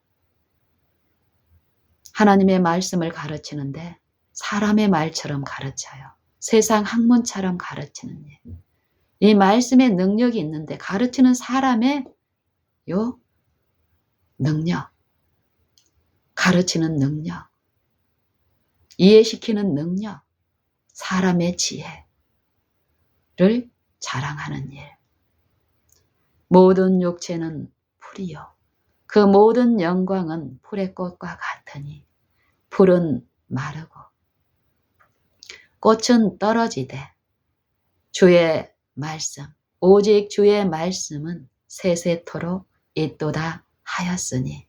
Speaker 1: 하나님의 말씀을 가르치는데 사람의 말처럼 가르쳐요. 세상 학문처럼 가르치는 일. 이 말씀의 능력이 있는데 가르치는 사람의 요 능력, 가르치는 능력, 이해시키는 능력, 사람의 지혜를 자랑하는 일. 모든 육체는 풀이요. 그 모든 영광은 풀의 꽃과 같으니 풀은 마르고 꽃은 떨어지되 주의 말씀, 오직 주의 말씀은 세세토록 있도다 하였으니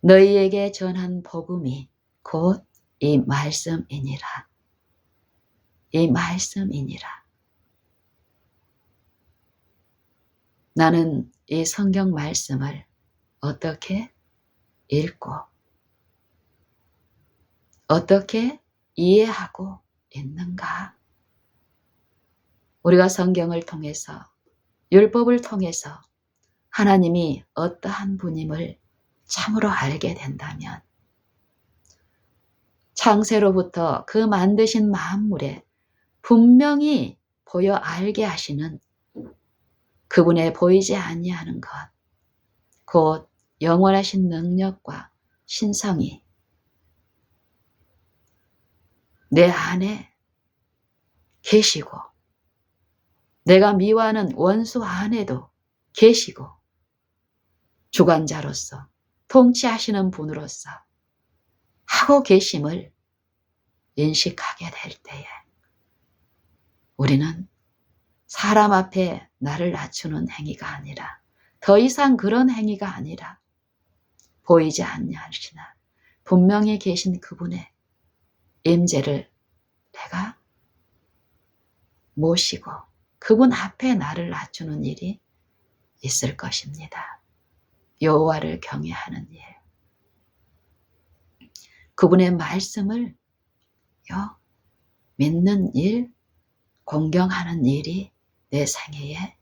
Speaker 1: 너희에게 전한 복음이 곧 이 말씀이니라. 이 말씀이니라. 나는 이 성경 말씀을 어떻게 읽고 어떻게 이해하고 있는가? 우리가 성경을 통해서 율법을 통해서 하나님이 어떠한 분임을 참으로 알게 된다면 창세로부터 그 만드신 만물에 분명히 보여 알게 하시는 그분의 보이지 아니하는 것, 곧 영원하신 능력과 신성이 내 안에 계시고 내가 미워하는 원수 안에도 계시고 주관자로서 통치하시는 분으로서 하고 계심을 인식하게 될 때에 우리는 사람 앞에 나를 낮추는 행위가 아니라 더 이상 그런 행위가 아니라 보이지 않냐하시나 분명히 계신 그분의 임재를 내가 모시고 그분 앞에 나를 낮추는 일이 있을 것입니다. 여호와를 경외하는 일. 그분의 말씀을 믿는 일, 공경하는 일이 내 생애에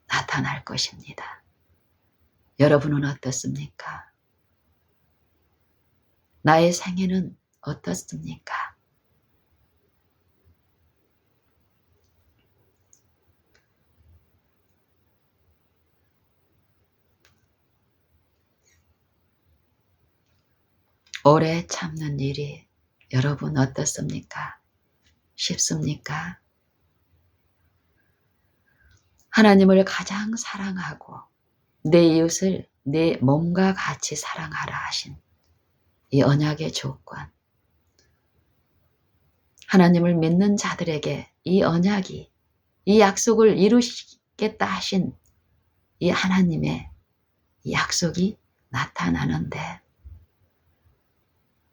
Speaker 1: 나타날 것입니다. 여러분은 어떻습니까? 나의 생애는 어떻습니까? 오래 참는 일이 여러분 어떻습니까? 쉽습니까? 하나님을 가장 사랑하고 내 이웃을 내 몸과 같이 사랑하라 하신 이 언약의 조건, 하나님을 믿는 자들에게 이 언약이, 이 약속을 이루시겠다 하신 이 하나님의 이 약속이 나타나는데,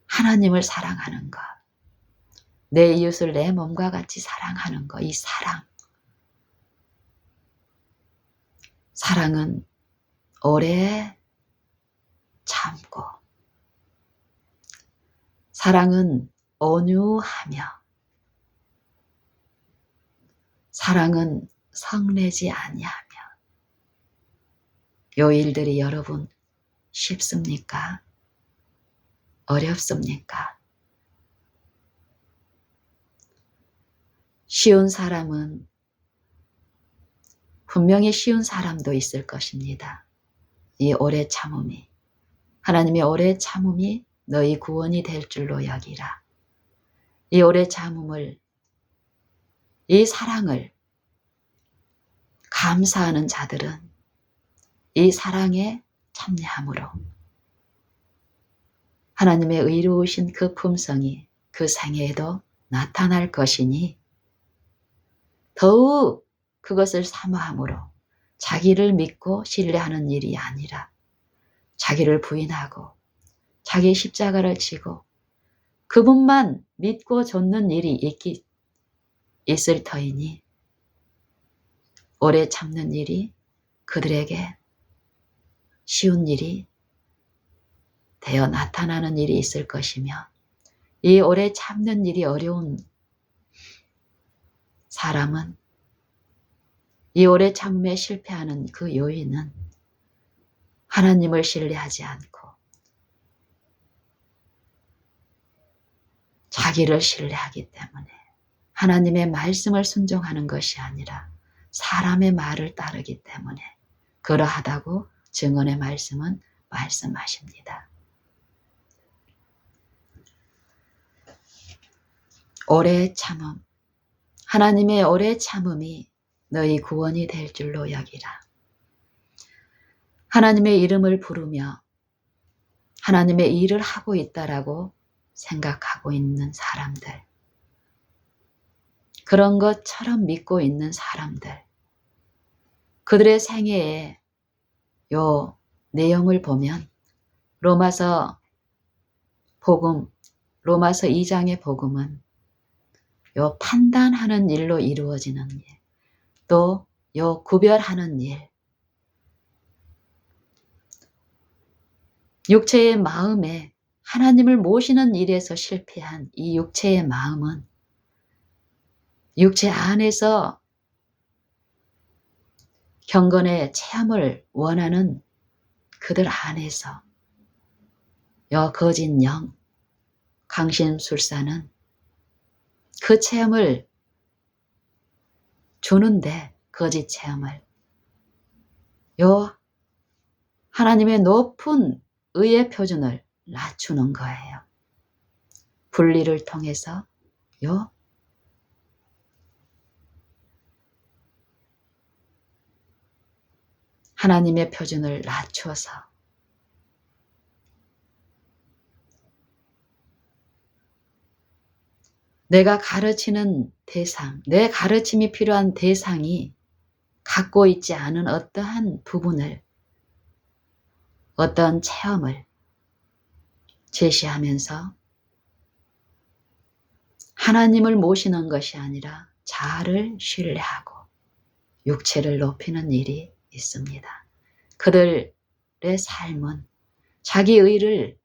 Speaker 1: 하나님을 사랑하는 것, 내 이웃을 내 몸과 같이 사랑하는 것, 이 사랑은 오래 참고, 사랑은 온유하며, 사랑은 성내지 아니하며. 요 일들이 여러분 쉽습니까? 어렵습니까? 쉬운 사람은 분명히 쉬운 사람도 있을 것입니다. 이 오래 참음이, 하나님의 오래 참음이 너희 구원이 될 줄로 여기라. 이 오래 참음을, 이 사랑을 감사하는 자들은 이 사랑에 참여함으로 하나님의 의로우신 그 품성이 그 생애에도 나타날 것이니, 더욱 그것을 사모함으로 자기를 믿고 신뢰하는 일이 아니라 자기를 부인하고 자기 십자가를 지고 그분만 믿고 좇는 일이 있을 터이니, 오래 참는 일이 그들에게 쉬운 일이 되어 나타나는 일이 있을 것이며, 이 오래 참는 일이 어려운 사람은, 이 오래 참음에 실패하는 그 요인은 하나님을 신뢰하지 않고 자기를 신뢰하기 때문에, 하나님의 말씀을 순종하는 것이 아니라 사람의 말을 따르기 때문에 그러하다고 증언의 말씀은 말씀하십니다. 오래 참음, 하나님의 오래 참음이 너희 구원이 될 줄로 여기라. 하나님의 이름을 부르며 하나님의 일을 하고 있다라고 생각하고 있는 사람들, 그런 것처럼 믿고 있는 사람들, 그들의 생애에 요 내용을 보면 로마서 2장의 복음은 요 판단하는 일로 이루어지는 일, 또 요 구별하는 일, 육체의 마음에 하나님을 모시는 일에서 실패한 이 육체의 마음은 육체 안에서 경건의 체험을 원하는 그들 안에서 여 거짓 영, 강심술사는 그 체험을 주는데, 거짓 체험을 요 하나님의 높은 의의 표준을 낮추는 거예요. 분리를 통해서 요 하나님의 표준을 낮춰서 내가 가르치는 대상, 내 가르침이 필요한 대상이 갖고 있지 않은 어떠한 부분을, 어떤 체험을 제시하면서 하나님을 모시는 것이 아니라 자아를 신뢰하고 육체를 높이는 일이 있습니다. 그들의 삶은 자기 의를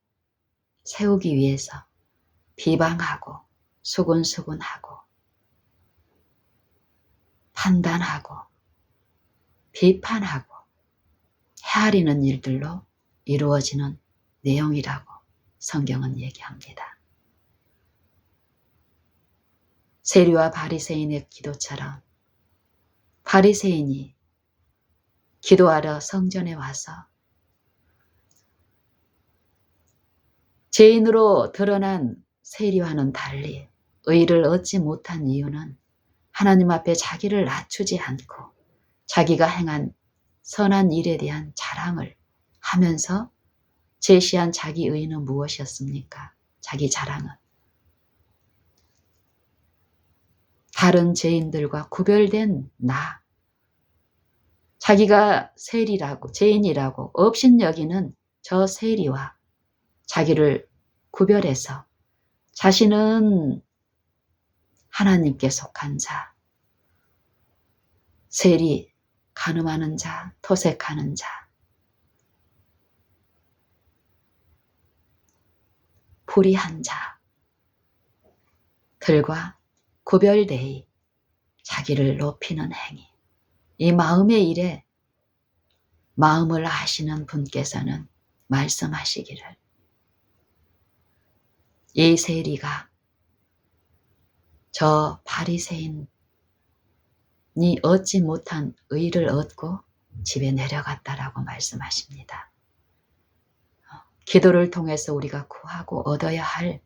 Speaker 1: 세우기 위해서 비방하고 수군수군하고 판단하고 비판하고 헤아리는 일들로 이루어지는 내용이라고 성경은 얘기합니다. 세리와 바리새인의 기도처럼 바리새인이 기도하러 성전에 와서 죄인으로 드러난 세리와는 달리 의를 얻지 못한 이유는 하나님 앞에 자기를 낮추지 않고 자기가 행한 선한 일에 대한 자랑을 하면서 제시한 자기 의는 무엇이었습니까? 자기 자랑은 다른 죄인들과 구별된 나, 자기가 세리라고 죄인이라고 업신여기는 저 세리와 자기를 구별해서 자신은 하나님께 속한 자, 세리, 간음하는 자, 토색하는 자, 불의한 자들과 구별되이 자기를 높이는 행위. 이 마음의 일에 마음을 아시는 분께서는 말씀하시기를 이 세리가 저 바리새인이 얻지 못한 의를 얻고 집에 내려갔다라고 말씀하십니다. 기도를 통해서 우리가 구하고 얻어야 할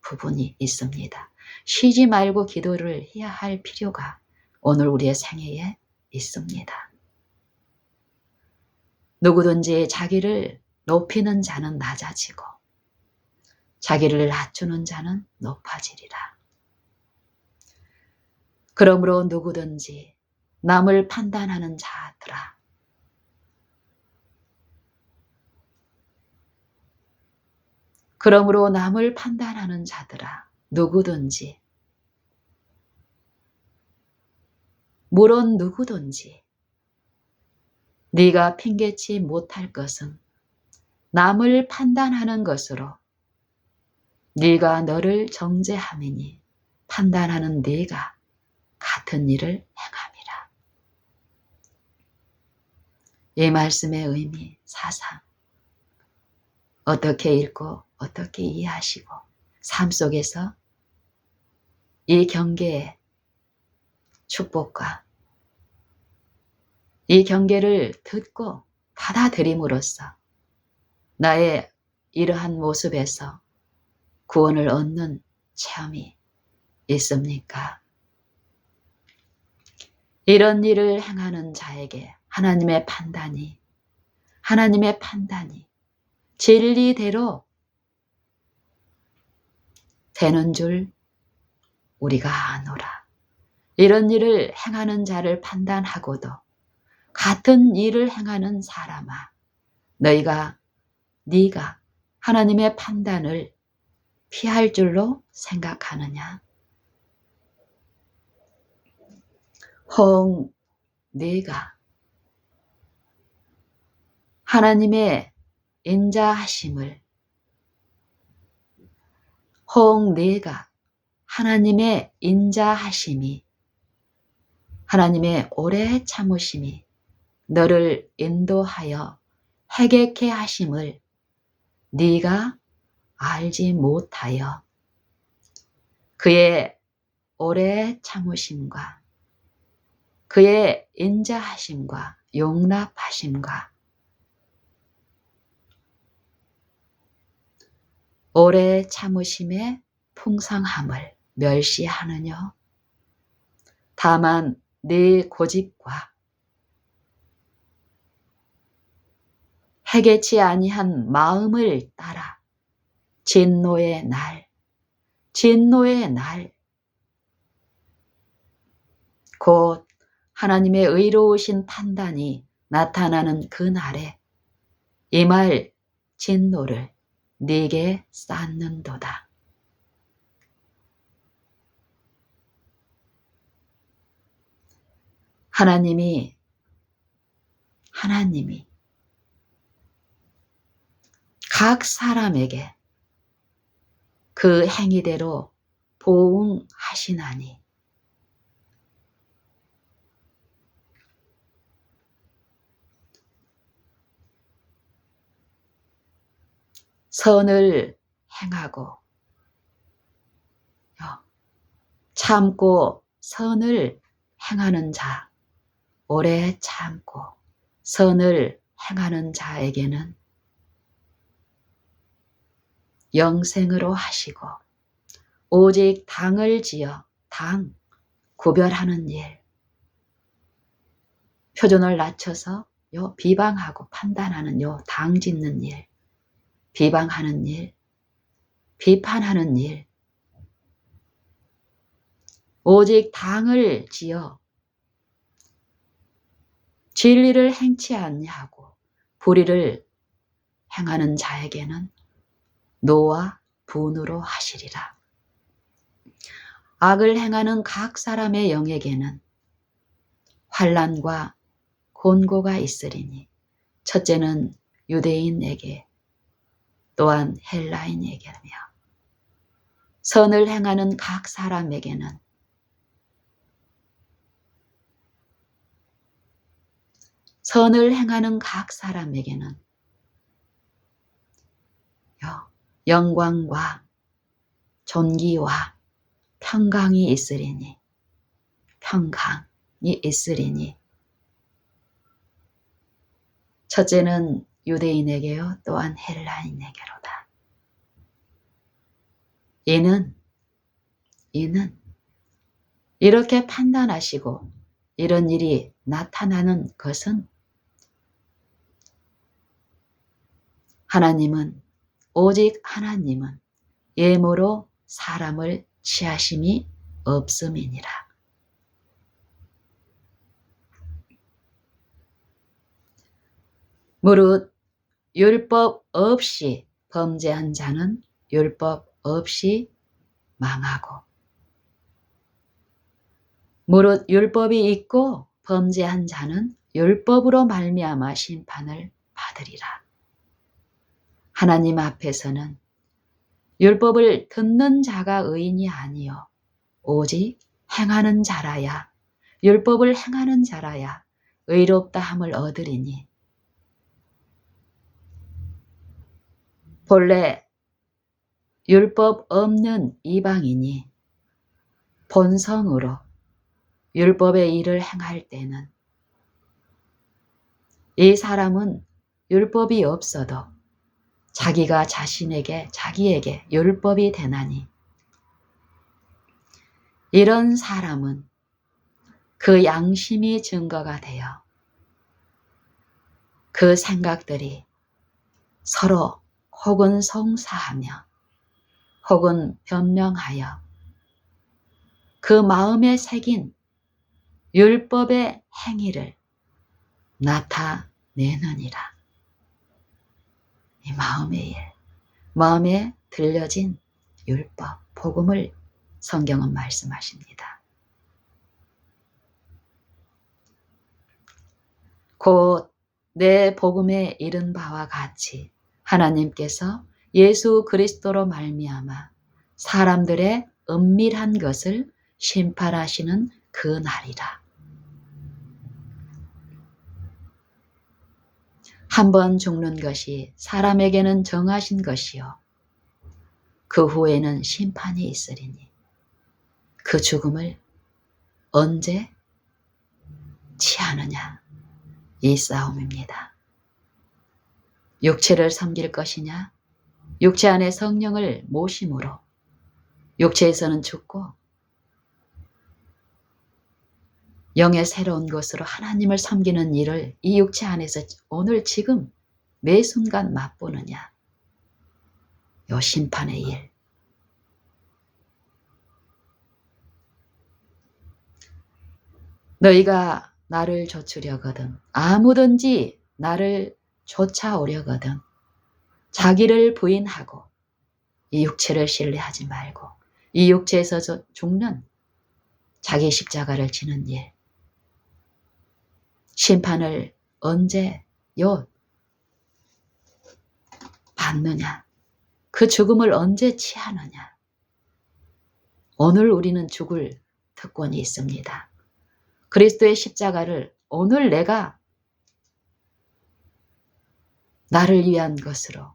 Speaker 1: 부분이 있습니다. 쉬지 말고 기도를 해야 할 필요가 오늘 우리의 생애에 있습니다. 누구든지 자기를 높이는 자는 낮아지고 자기를 낮추는 자는 높아지리라. 그러므로 누구든지 남을 판단하는 자들아, 그러므로 남을 판단하는 자들아, 누구든지, 물론 누구든지 네가 핑계치 못할 것은 남을 판단하는 것으로 네가 너를 정죄함이니 판단하는 네가 같은 일을 행함이라. 이 말씀의 의미, 사상 어떻게 읽고 어떻게 이해하시고 삶 속에서 이 경계의 축복과 이 경계를 듣고 받아들임으로써 나의 이러한 모습에서 구원을 얻는 체험이 있습니까? 이런 일을 행하는 자에게 하나님의 판단이 진리대로 되는 줄 우리가 아노라. 이런 일을 행하는 자를 판단하고도 같은 일을 행하는 사람아, 네가 하나님의 판단을 피할 줄로 생각하느냐? 혹 네가 하나님의 인자하심을, 혹 네가 하나님의 인자하심이, 하나님의 오래 참으심이 너를 인도하여 해결케 하심을 네가 알지 못하여 그의 오래 참으심과 그의 인자하심과 용납하심과 오래 참으심의 풍성함을 멸시하느뇨. 다만 네 고집과 해결치 아니한 마음을 따라 진노의 날, 곧 하나님의 의로우신 판단이 나타나는 그 날에 임할 진노를 네게 쌓는도다. 하나님이 각 사람에게 그 행위대로 보응하시나니 선을 행하고 참고 선을 행하는 자, 오래 참고 선을 행하는 자에게는 영생으로 하시고 오직 당을 지어 당 구별하는 일, 표준을 낮춰서 비방하고 판단하는 당 짓는 일, 비방하는 일, 비판하는 일, 오직 당을 지어 진리를 행치 아니하고 불의를 행하는 자에게는 노와 분으로 하시리라. 악을 행하는 각 사람의 영에게는 환난과 곤고가 있으리니 첫째는 유대인에게 또한 헬라인에게며 선을 행하는 각 사람에게는 영광과 존귀와 평강이 있으리니 첫째는 유대인에게요 또한 헬라인에게로다. 이는 이렇게 판단하시고 이런 일이 나타나는 것은 오직 하나님은 예모로 사람을 취하심이 없음이니라. 무릇 율법 없이 범죄한 자는 율법 없이 망하고 무릇 율법이 있고 범죄한 자는 율법으로 말미암아 심판을 받으리라. 하나님 앞에서는 율법을 듣는 자가 의인이 아니요 오직 행하는 자라야 율법을 행하는 자라야 의롭다 함을 얻으리니 본래 율법 없는 이방인이 본성으로 율법의 일을 행할 때는 이 사람은 율법이 없어도 자기에게 율법이 되나니 이런 사람은 그 양심이 증거가 되어 그 생각들이 서로 혹은 송사하며 혹은 변명하여 그 마음에 새긴 율법의 행위를 나타내느니라. 이 마음의 일, 마음에 들려진 율법, 복음을 성경은 말씀하십니다. 곧 내 복음에 이른 바와 같이 하나님께서 예수 그리스도로 말미암아 사람들의 은밀한 것을 심판하시는 그 날이라. 한 번 죽는 것이 사람에게는 정하신 것이요 그 후에는 심판이 있으리니 그 죽음을 언제 취하느냐 이 싸움입니다. 육체를 섬길 것이냐 육체 안에 성령을 모심으로 육체에서는 죽고 영의 새로운 것으로 하나님을 섬기는 일을 이 육체 안에서 오늘 지금 매 순간 맛보느냐 요 심판의 일. 너희가 나를 좇으려거든 아무든지 나를 쫓아오려거든 자기를 부인하고 이 육체를 신뢰하지 말고 이 육체에서 죽는 자기 십자가를 지는 일. 심판을 언제 받느냐 그 죽음을 언제 취하느냐? 오늘 우리는 죽을 특권이 있습니다. 그리스도의 십자가를 오늘 내가 나를 위한 것으로,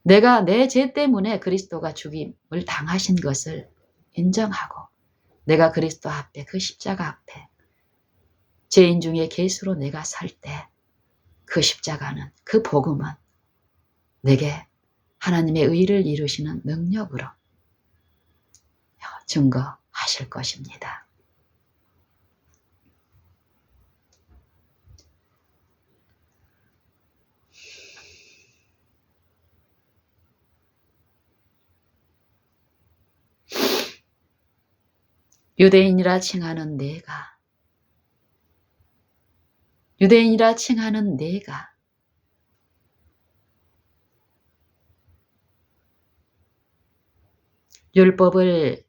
Speaker 1: 내가 내 죄 때문에 그리스도가 죽임을 당하신 것을 인정하고 내가 그리스도 앞에, 그 십자가 앞에 죄인 중에 괴수로 내가 설 때 그 십자가는, 그 복음은 내게 하나님의 의를 이루시는 능력으로 증거하실 것입니다. 유대인이라 칭하는 내가, 유대인이라 칭하는 내가 율법을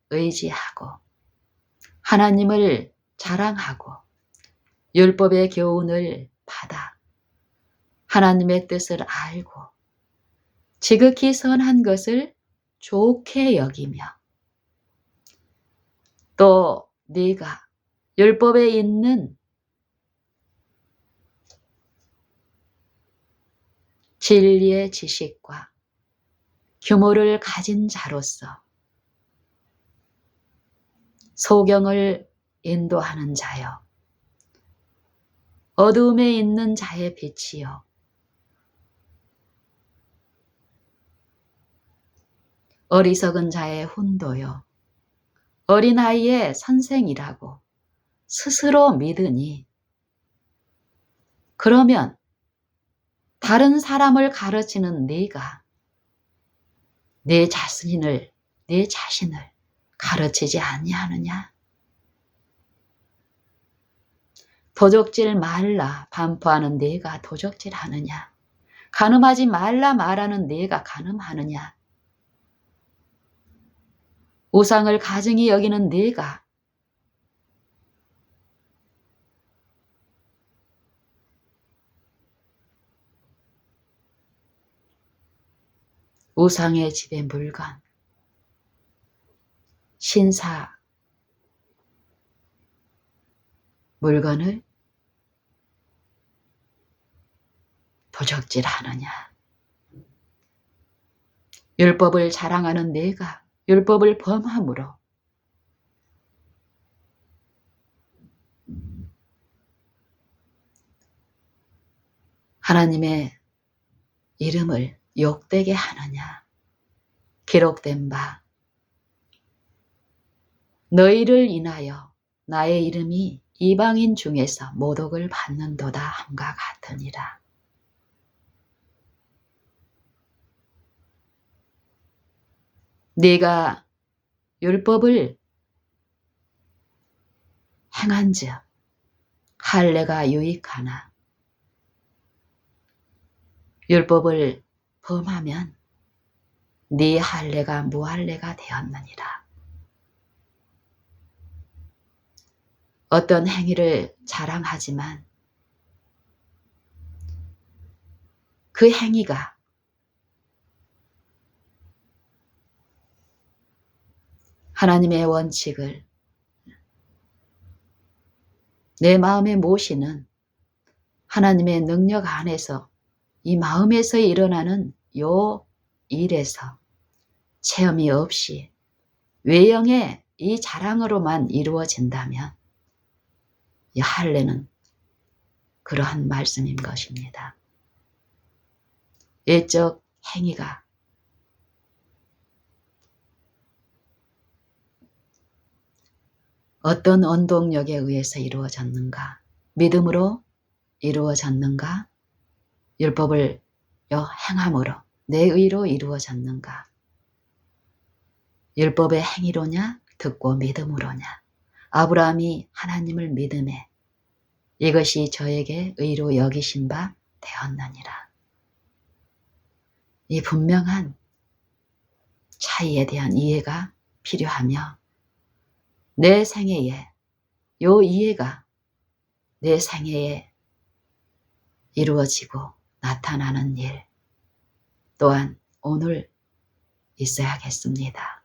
Speaker 1: 의지하고 하나님을 자랑하고 율법의 교훈을 받아 하나님의 뜻을 알고 지극히 선한 것을 좋게 여기며 또 네가 율법에 있는 진리의 지식과 규모를 가진 자로서 소경을 인도하는 자여, 어두움에 있는 자의 빛이요, 어리석은 자의 훈도요, 어린아이의 선생이라고 스스로 믿으니, 그러면 다른 사람을 가르치는 네가 내 자신을 가르치지 아니하느냐? 도적질 말라 반포하는 네가 도적질하느냐? 간음하지 말라 말하는 네가 간음하느냐? 우상을 가증히 여기는 네가 우상의 집의 물건, 신사 물건을 도적질하느냐? 율법을 자랑하는 네가 율법을 범함으로 하나님의 이름을 욕되게 하느냐? 기록된 바 너희를 인하여 나의 이름이 이방인 중에서 모독을 받는도다 함과 같으니라. 네가 율법을 행한즉 할례가 유익하나 율법을 범하면 네 할례가 무할례가 되었느니라. 어떤 행위를 자랑하지만 그 행위가 하나님의 원칙을 내 마음에 모시는 하나님의 능력 안에서 이 마음에서 일어나는 요 일에서 체험이 없이 외형의 이 자랑으로만 이루어진다면 이 할례는 그러한 말씀인 것입니다. 외적 행위가 어떤 원동력에 의해서 이루어졌는가? 믿음으로 이루어졌는가? 율법을 행함으로 내 의로 이루어졌는가? 율법의 행위로냐? 듣고 믿음으로냐? 아브라함이 하나님을 믿음에 이것이 저에게 의로 여기신 바 되었느니라. 이 분명한 차이에 대한 이해가 필요하며 내 생애에 요 이해가 내 생애에 이루어지고 나타나는 일, 또한 오늘 있어야겠습니다.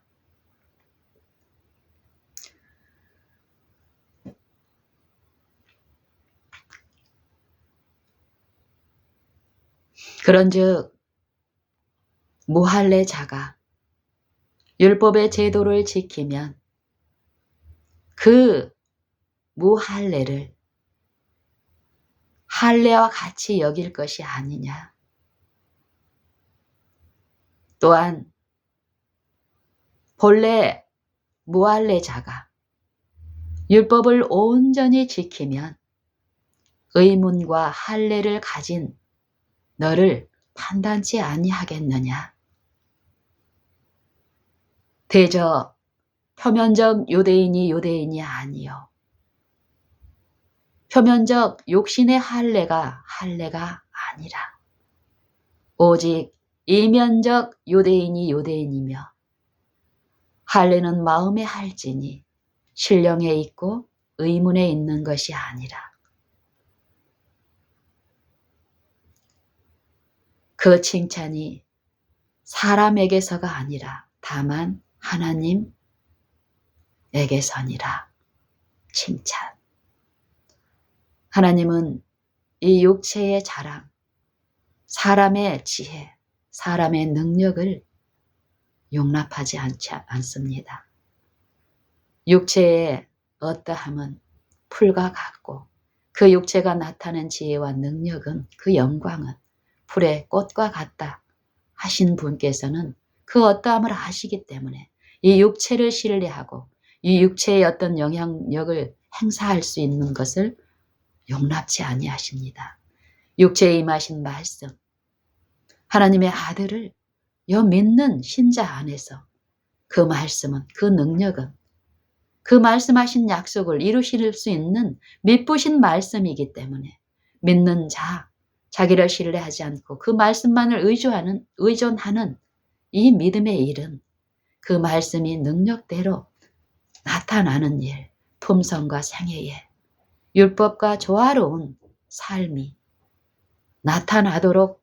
Speaker 1: 그런즉 무할례자가 율법의 제도를 지키면 그 무할례를 할례와 같이 여길 것이 아니냐. 또한 본래 무할례자가 율법을 온전히 지키면 의문과 할례를 가진 너를 판단치 아니하겠느냐. 대저 표면적 유대인이 아니요 표면적 욕심의 할례가 아니라 오직 이면적 유대인이며 할례는 마음에 할지니 신령에 있고 의문에 있는 것이 아니라 그 칭찬이 사람에게서가 아니라 다만 하나님에게서니라. 칭찬. 하나님은 이 육체의 자랑, 사람의 지혜, 사람의 능력을 용납하지 않습니다. 육체의 어떠함은 풀과 같고 그 육체가 나타낸 지혜와 능력은 그 영광은 풀의 꽃과 같다 하신 분께서는 그 어떠함을 아시기 때문에 이 육체를 신뢰하고 이 육체의 어떤 영향력을 행사할 수 있는 것을 용납치 아니하십니다. 육체에 임하신 말씀, 하나님의 아들을 믿는 신자 안에서 그 말씀은, 그 능력은 그 말씀하신 약속을 이루실 수 있는 믿부신 말씀이기 때문에 믿는 자, 자기를 신뢰하지 않고 그 말씀만을 의존하는 이 믿음의 일은 그 말씀이 능력대로 나타나는 일, 품성과 생애에 율법과 조화로운 삶이 나타나도록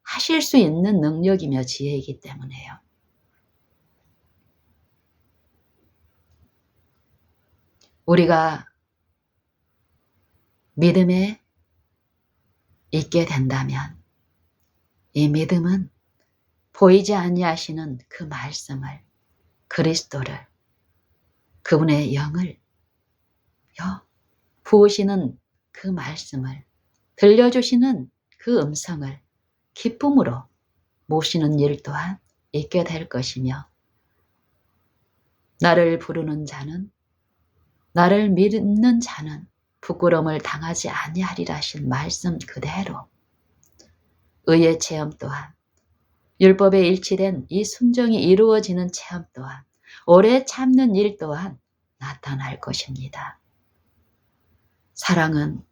Speaker 1: 하실 수 있는 능력이며 지혜이기 때문에요. 우리가 믿음에 있게 된다면 이 믿음은 보이지 아니하시는 그 말씀을, 그리스도를, 그분의 영을 부으시는 그 말씀을, 들려주시는 그 음성을 기쁨으로 모시는 일 또한 있게 될 것이며 나를 부르는 자는, 나를 믿는 자는 부끄러움을 당하지 아니하리라 하신 말씀 그대로 의의 체험 또한 율법에 일치된 이 순종이 이루어지는 체험 또한 오래 참는 일 또한 나타날 것입니다. 사랑은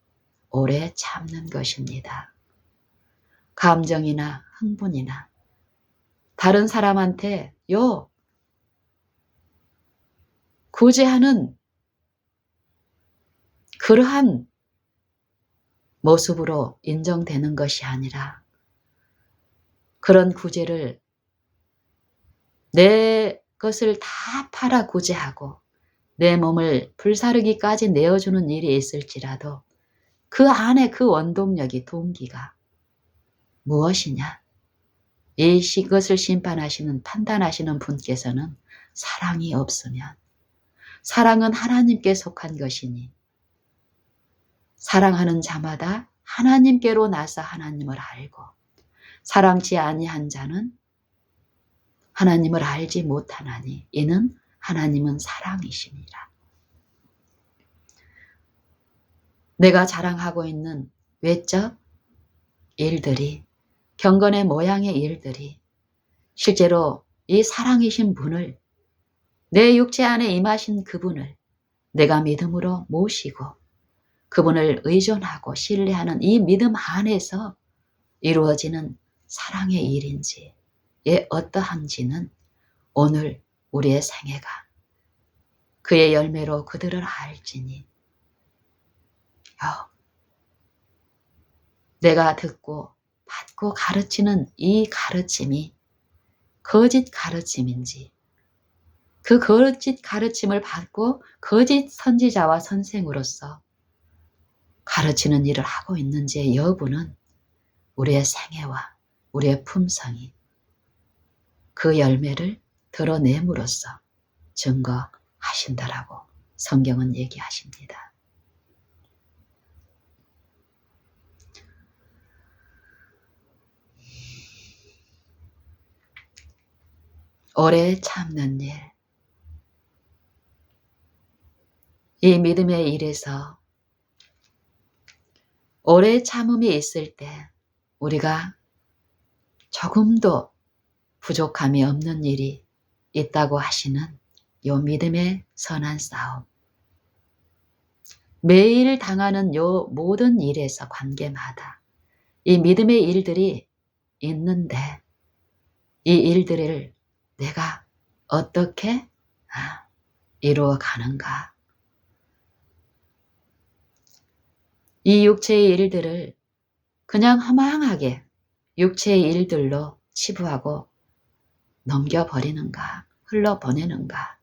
Speaker 1: 오래 참는 것입니다. 감정이나 흥분이나 다른 사람한테 구제하는 그러한 모습으로 인정되는 것이 아니라 그런 구제를 내 것을 다 팔아 구제하고 내 몸을 불사르기까지 내어주는 일이 있을지라도 그 안에 그 원동력이 동기가 무엇이냐? 이것을 심판하시는 판단하시는 분께서는 사랑이 없으면 사랑은 하나님께 속한 것이니 사랑하는 자마다 하나님께로 나서 하나님을 알고 사랑치 아니한 자는 하나님을 알지 못하나니 이는 하나님은 사랑이시니라. 내가 자랑하고 있는 외적 일들이 경건의 모양의 일들이 실제로 이 사랑이신 분을 내 육체 안에 임하신 그분을 내가 믿음으로 모시고 그분을 의존하고 신뢰하는 이 믿음 안에서 이루어지는 사랑의 일인지 어떠한지는 오늘 우리의 생애가 그의 열매로 그들을 알지니 내가 듣고 받고 가르치는 이 가르침이 거짓 가르침인지, 그 거짓 가르침을 받고 거짓 선지자와 선생으로서 가르치는 일을 하고 있는지의 여부는 우리의 생애와 우리의 품성이 그 열매를 드러냄으로써 증거하신다라고 성경은 얘기하십니다. 오래 참는 일, 이 믿음의 일에서 오래 참음이 있을 때 우리가 조금도 부족함이 없는 일이 있다고 하시는 요 믿음의 선한 싸움. 매일 당하는 요 모든 일에서 관계마다 이 믿음의 일들이 있는데 이 일들을 내가 어떻게 이루어 가는가. 이 육체의 일들을 그냥 허망하게 육체의 일들로 치부하고 넘겨버리는가, 흘러보내는가.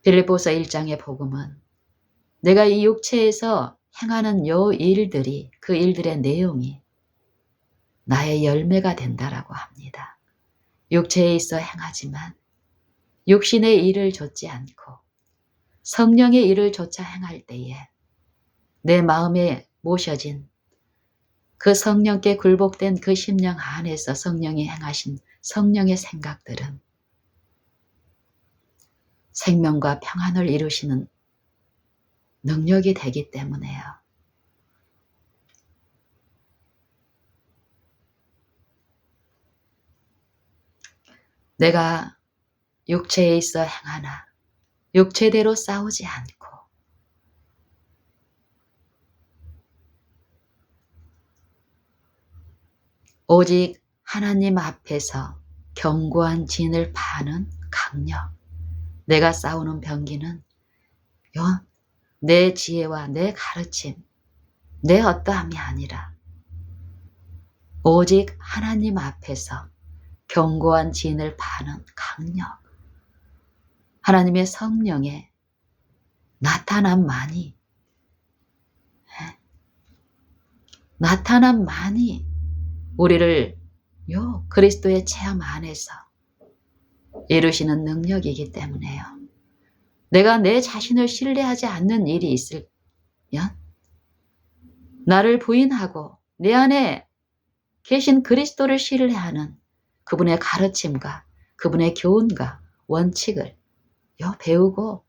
Speaker 1: 빌립보서 1장의 복음은 내가 이 육체에서 행하는 요 일들이, 그 일들의 내용이 나의 열매가 된다라고 합니다. 육체에 있어 행하지만 육신의 일을 좇지 않고 성령의 일을 조차 행할 때에 내 마음에 모셔진 그 성령께 굴복된 그 심령 안에서 성령이 행하신 성령의 생각들은 생명과 평안을 이루시는 능력이 되기 때문에요. 내가 육체에 있어 행하나 육체대로 싸우지 않고 오직 하나님 앞에서 견고한 진을 파는 강력. 내가 싸우는 병기는 내 지혜와 내 가르침, 내 어떠함이 아니라 오직 하나님 앞에서 견고한 진을 파는 강력. 하나님의 성령의 나타남만이 우리를 그리스도의 체험 안에서 이루시는 능력이기 때문에요. 내가 내 자신을 신뢰하지 않는 일이 있으면 나를 부인하고 내 안에 계신 그리스도를 신뢰하는 그분의 가르침과 그분의 교훈과 원칙을 배우고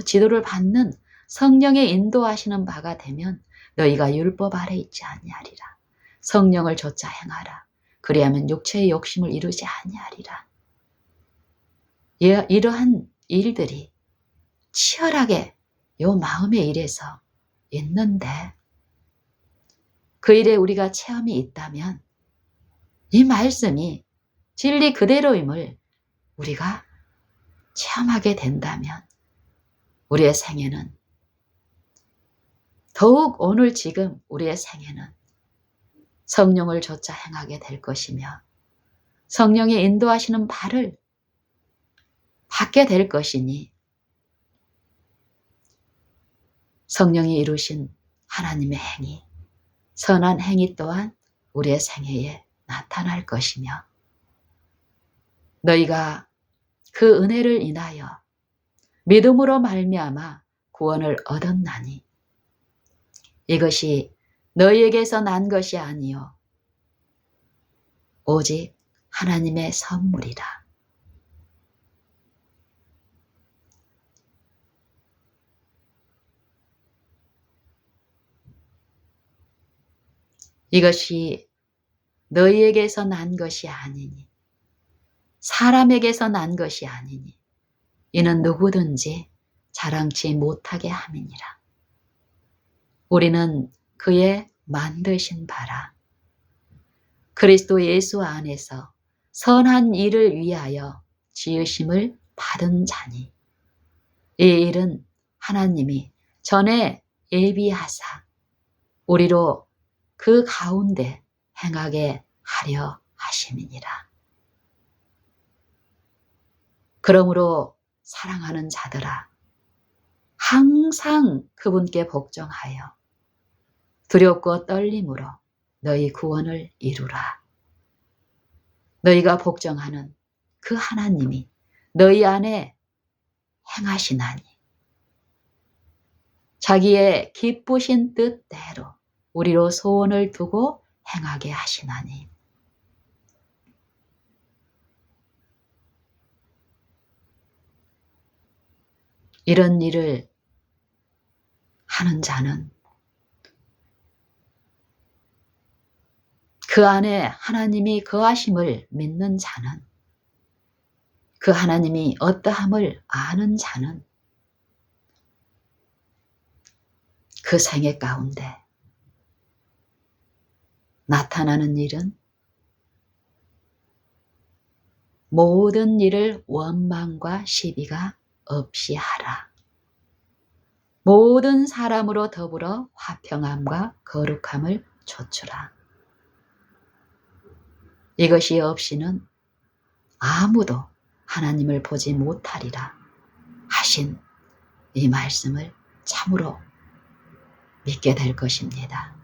Speaker 1: 지도를 받는 성령의 인도하시는 바가 되면 너희가 율법 아래 있지 아니하리라. 성령을 좇아 행하라. 그리하면 육체의 욕심을 이루지 아니하리라. 이러한 일들이 치열하게 마음의 일에서 있는데 그 일에 우리가 체험이 있다면 이 말씀이 진리 그대로임을 우리가 체험하게 된다면 우리의 생애는 더욱 오늘 지금 우리의 생애는 성령을 좇아 행하게 될 것이며 성령의 인도하시는 바를 받게 될 것이니 성령이 이루신 하나님의 행위, 선한 행위 또한 우리의 생애에 나타날 것이며 너희가 그 은혜를 인하여 믿음으로 말미암아 구원을 얻었나니 이것이 너희에게서 난 것이 아니요 오직 하나님의 선물이라. 이것이 너희에게서 난 것이 아니니 사람에게서 난 것이 아니니 이는 누구든지 자랑치 못하게 함이니라. 우리는 그의 만드신 바라 그리스도 예수 안에서 선한 일을 위하여 지으심을 받은 자니 이 일은 하나님이 전에 예비하사 우리로 그 가운데 행하게 하려 하심이니라. 그러므로 사랑하는 자들아, 항상 그분께 복종하여 두렵고 떨림으로 너희 구원을 이루라. 너희가 복종하는 그 하나님이 너희 안에 행하시나니 자기의 기쁘신 뜻대로 우리로 소원을 두고 행하게 하시나니 이런 일을 하는 자는 그 안에 하나님이 거하심을 믿는 자는 그 하나님이 어떠함을 아는 자는 그 생애 가운데 나타나는 일은 모든 일을 원망과 시비가 없이 하라. 모든 사람으로 더불어 화평함과 거룩함을 좇으라. 이것이 없이는 아무도 하나님을 보지 못하리라 하신 이 말씀을 참으로 믿게 될 것입니다.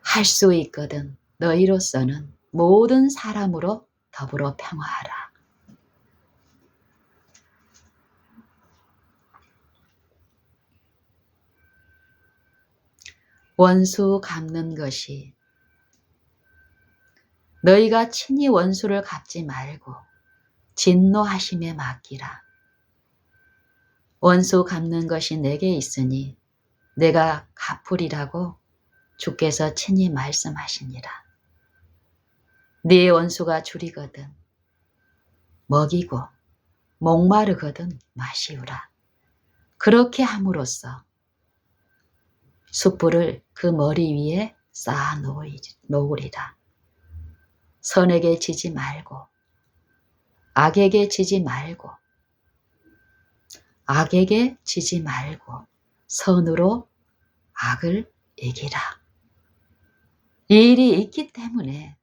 Speaker 1: 할 수 있거든 너희로서는 모든 사람으로 더불어 평화하라. 원수 갚는 것이 너희가 친히 원수를 갚지 말고 진노하심에 맡기라. 원수 갚는 것이 내게 있으니 내가 갚으리라고 주께서 친히 말씀하시니라. 네 원수가 줄이거든 먹이고 목마르거든 마시우라. 그렇게 함으로써 숯불을 그 머리 위에 쌓아 놓으리라. 선에게 지지 말고 악에게 지지 말고 선으로 악을 이기라. 이 일이 있기 때문에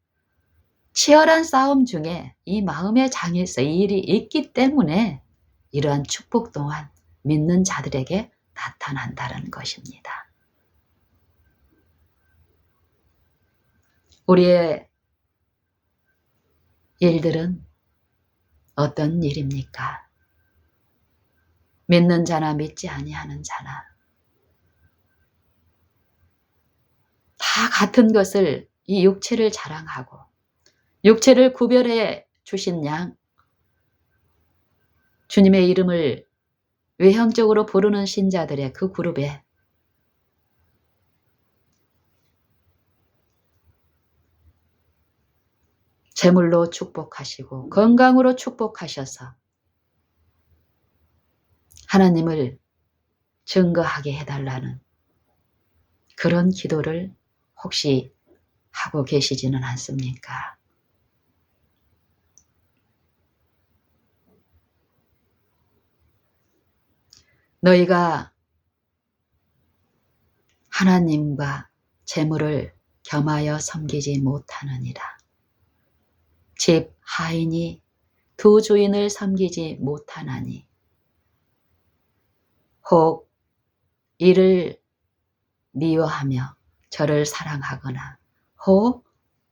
Speaker 1: 치열한 싸움 중에 이 마음의 장에서 이 일이 있기 때문에 이러한 축복 또한 믿는 자들에게 나타난다는 것입니다. 우리의 일들은 어떤 일입니까? 믿는 자나 믿지 아니하는 자나 다 같은 것을 이 육체를 자랑하고 육체를 구별해 주신 양 주님의 이름을 외형적으로 부르는 신자들의 그 그룹에 재물로 축복하시고 건강으로 축복하셔서 하나님을 증거하게 해달라는 그런 기도를 혹시 하고 계시지는 않습니까? 너희가 하나님과 재물을 겸하여 섬기지 못하느니라. 집 하인이 두 주인을 섬기지 못하나니 혹 이를 미워하며 저를 사랑하거나 혹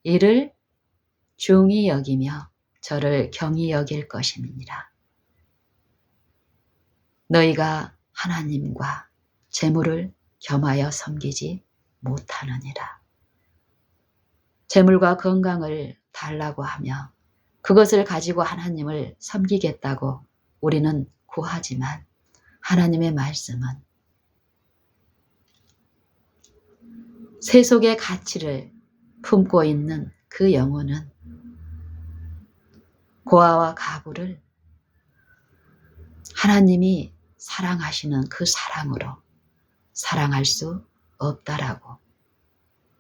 Speaker 1: 이를 중히 여기며 저를 경히 여길 것임이니라. 너희가 하나님과 재물을 겸하여 섬기지 못하느니라. 재물과 건강을 달라고 하며 그것을 가지고 하나님을 섬기겠다고 우리는 구하지만 하나님의 말씀은 세속의 가치를 품고 있는 그 영혼은 고아와 가부를 하나님이 사랑하시는 그 사랑으로 사랑할 수 없다라고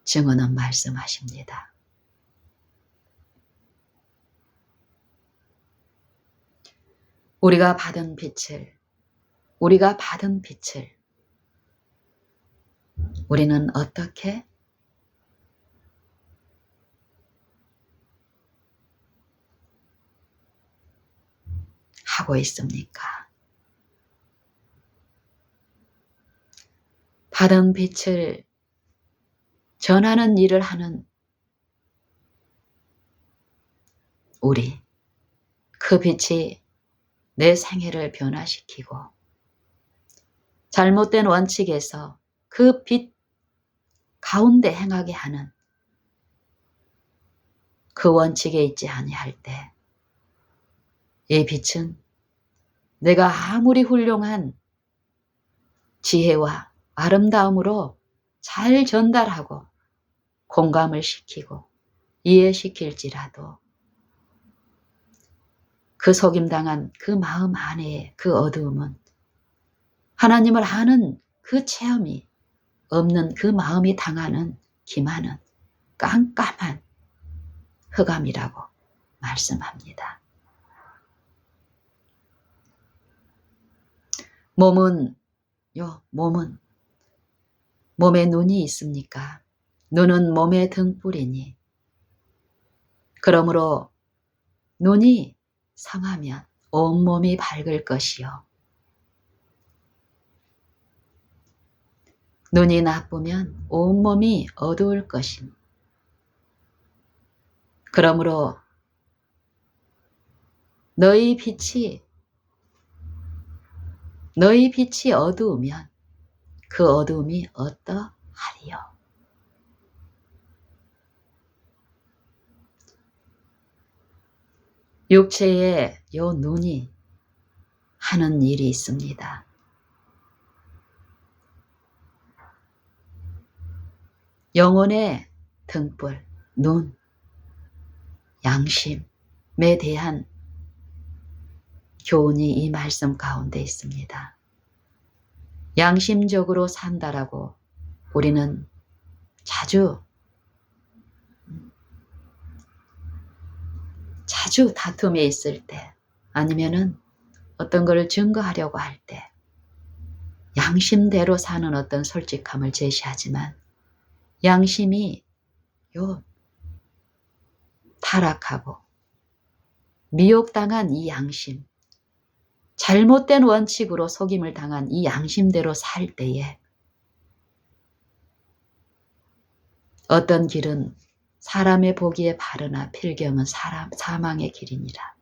Speaker 1: 증언은 말씀하십니다. 우리가 받은 빛을 우리는 어떻게 하고 있습니까? 받은 빛을 전하는 일을 하는 우리, 그 빛이 내 생애를 변화시키고 잘못된 원칙에서 그 빛 가운데 행하게 하는 그 원칙에 있지 아니할 때 이 빛은 내가 아무리 훌륭한 지혜와 아름다움으로 잘 전달하고 공감을 시키고 이해시킬지라도 그 속임당한 그 마음 안에 그 어두움은 하나님을 아는 그 체험이 없는 그 마음이 당하는 기만은 깜깜한 흑암이라고 말씀합니다. 몸에 눈이 있습니까? 눈은 몸의 등불이니 그러므로 눈이 성하면 온몸이 밝을 것이요 눈이 나쁘면 온몸이 어두울 것임. 그러므로 너희 빛이 어두우면 그 어두움이 어떠하리요. 육체의 요 눈이 하는 일이 있습니다. 영혼의 등불, 눈, 양심에 대한 교훈이 이 말씀 가운데 있습니다. 양심적으로 산다라고 우리는 자주 다툼에 있을 때 아니면은 어떤 걸 증거하려고 할 때 양심대로 사는 어떤 솔직함을 제시하지만 양심이 타락하고 미혹당한 이 양심, 잘못된 원칙으로 속임을 당한 이 양심대로 살 때에 어떤 길은 사람의 보기에 바르나 필경은 사망의 길이니라.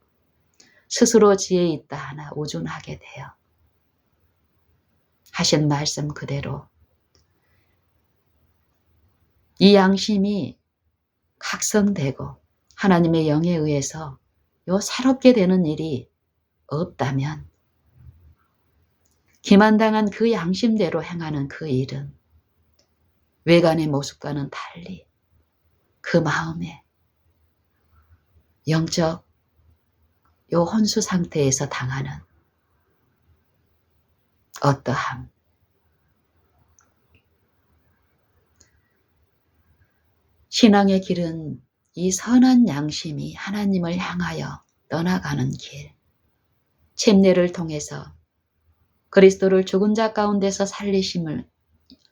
Speaker 1: 스스로 지혜 있다 하나 오존하게 되어 하신 말씀 그대로 이 양심이 각성되고 하나님의 영에 의해서 새롭게 되는 일이 없다면 기만당한 그 양심대로 행하는 그 일은 외관의 모습과는 달리 그 마음에 영적 혼수 상태에서 당하는 어떠함. 신앙의 길은 이 선한 양심이 하나님을 향하여 떠나가는 길, 침례를 통해서 그리스도를 죽은 자 가운데서 살리심을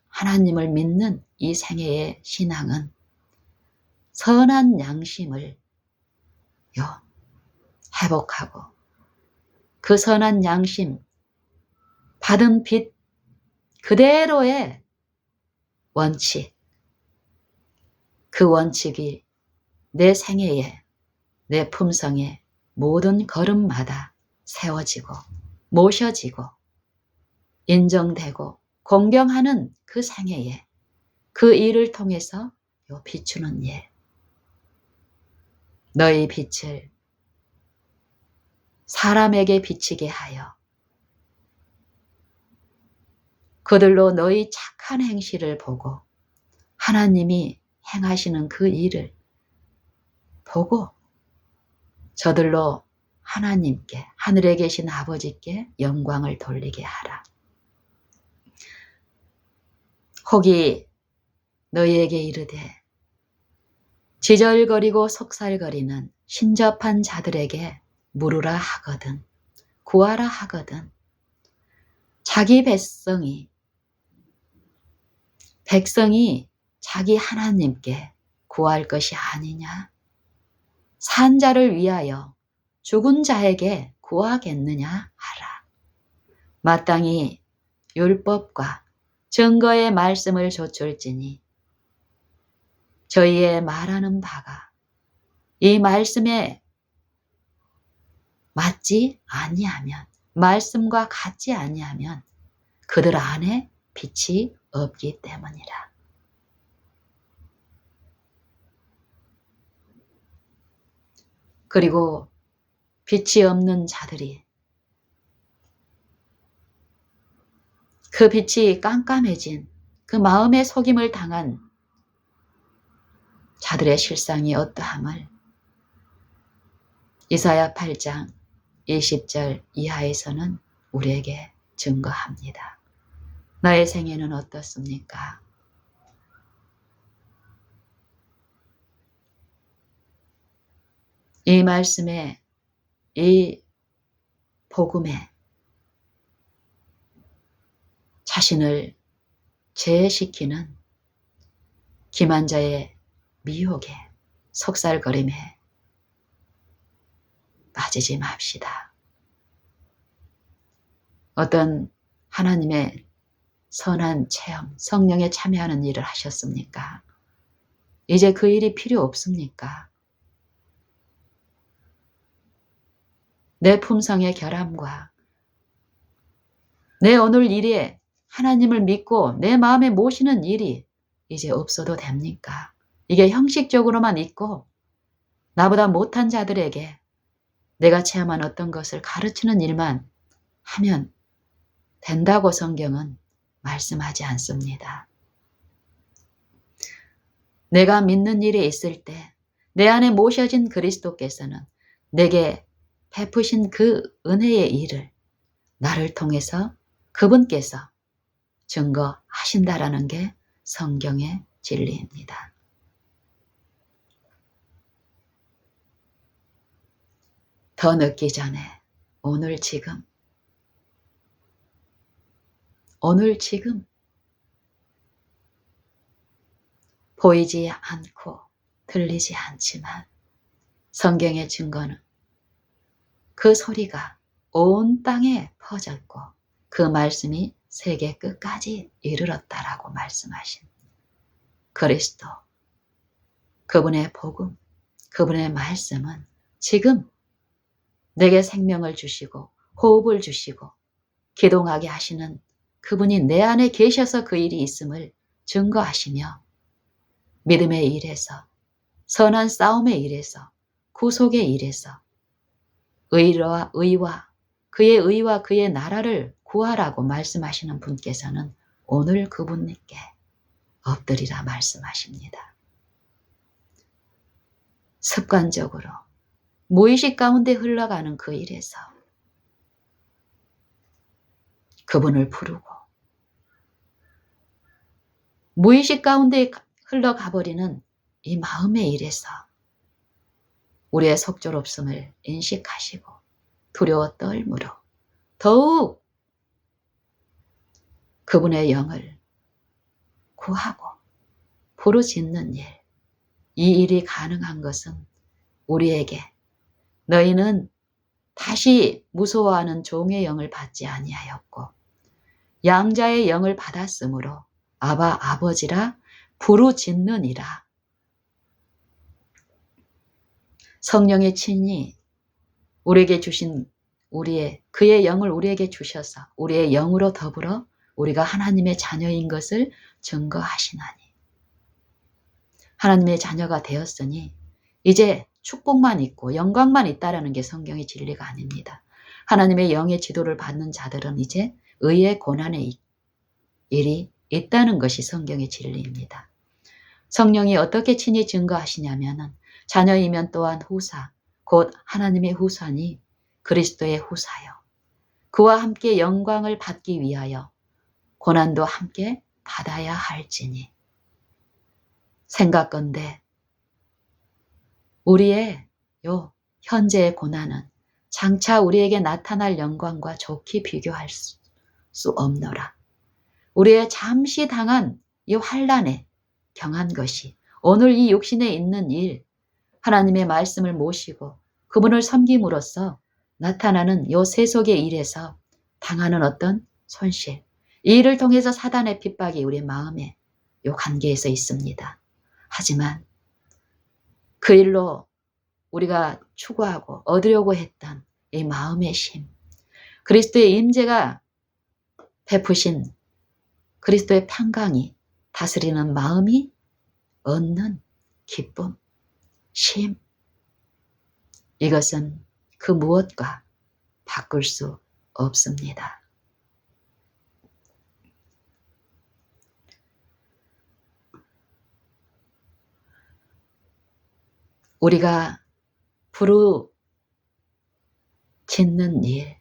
Speaker 1: 하나님을 믿는 이 생애의 신앙은 선한 양심을 회복하고 그 선한 양심, 받은 빛 그대로의 원칙, 그 원칙이 내 생애에, 내 품성에 모든 걸음마다 세워지고 모셔지고 인정되고 공경하는 그 생애에 그 일을 통해서 비추는 예. 너희 빛을 사람에게 비치게 하여 그들로 너희 착한 행실을 보고 하나님이 행하시는 그 일을 보고 저들로 하나님께 하늘에 계신 아버지께 영광을 돌리게 하라. 혹이 너희에게 이르되 지절거리고 속살거리는 신접한 자들에게 물으라 하거든 구하라 하거든 자기 백성이 백성이 자기 하나님께 구할 것이 아니냐? 산 자를 위하여 죽은 자에게 구하겠느냐 하라. 마땅히 율법과 증거의 말씀을 좇을지니 저희의 말하는 바가 이 말씀에 맞지 아니하면, 말씀과 같지 아니하면 그들 안에 빛이 없기 때문이라. 그리고 빛이 없는 자들이, 그 빛이 깜깜해진 그 마음의 속임을 당한 자들의 실상이 어떠함을 이사야 8장 20절 이하에서는 우리에게 증거합니다. 나의 생애는 어떻습니까? 이 말씀에, 이 복음에 자신을 제시키는 기만자의 미혹에, 속살거림에 빠지지 맙시다. 어떤 하나님의 선한 체험, 성령에 참여하는 일을 하셨습니까? 이제 그 일이 필요 없습니까? 내 품성의 결함과 내 오늘 일에 하나님을 믿고 내 마음에 모시는 일이 이제 없어도 됩니까? 이게 형식적으로만 있고 나보다 못한 자들에게 내가 체험한 어떤 것을 가르치는 일만 하면 된다고 성경은 말씀하지 않습니다. 내가 믿는 일이 있을 때 내 안에 모셔진 그리스도께서는 내게 베푸신 그 은혜의 일을 나를 통해서 그분께서 증거하신다라는 게 성경의 진리입니다. 더 늦기 전에 오늘 지금 보이지 않고 들리지 않지만 성경의 증거는 그 소리가 온 땅에 퍼졌고 그 말씀이 세계 끝까지 이르렀다라고 말씀하신 그리스도, 그분의 복음, 그분의 말씀은 지금 내게 생명을 주시고 호흡을 주시고 기동하게 하시는 그분이 내 안에 계셔서 그 일이 있음을 증거하시며 믿음의 일에서, 선한 싸움의 일에서, 구속의 일에서 의와 그의 나라를 구하라고 말씀하시는 분께서는 오늘 그분께 엎드리라 말씀하십니다. 습관적으로 무의식 가운데 흘러가는 그 일에서 그분을 부르고 무의식 가운데 흘러가버리는 이 마음의 일에서 우리의 속절없음을 인식하시고 두려워 떨므로 더욱 그분의 영을 구하고 부르짖는 일, 이 일이 가능한 것은 우리에게 너희는 다시 무서워하는 종의 영을 받지 아니하였고 양자의 영을 받았으므로 아바 아버지라 부르짖느니라. 성령의 친히 우리에게 주신 그의 영을 우리에게 주셔서 우리의 영으로 더불어 우리가 하나님의 자녀인 것을 증거하시나니 하나님의 자녀가 되었으니 이제 축복만 있고 영광만 있다라는 게 성경의 진리가 아닙니다. 하나님의 영의 지도를 받는 자들은 이제 의의 고난의 일이 있다는 것이 성경의 진리입니다. 성령이 어떻게 친히 증거하시냐면은 자녀이면 또한 후사, 곧 하나님의 후사니 그리스도의 후사요. 그와 함께 영광을 받기 위하여 고난도 함께 받아야 할지니. 생각건대 우리의 현재의 고난은 장차 우리에게 나타날 영광과 좋게 비교할 수 없노라. 우리의 잠시 당한 이 환난에 경한 것이 오늘 이 육신에 있는 일, 하나님의 말씀을 모시고 그분을 섬김으로써 나타나는 요 세속의 일에서 당하는 어떤 손실, 이 일을 통해서 사단의 핍박이 우리 마음에 요 관계에서 있습니다. 하지만 그 일로 우리가 추구하고 얻으려고 했던 이 마음의 심, 그리스도의 임재가 베푸신 그리스도의 평강이 다스리는 마음이 얻는 기쁨, 심, 이것은 그 무엇과 바꿀 수 없습니다. 우리가 부르짖는 일,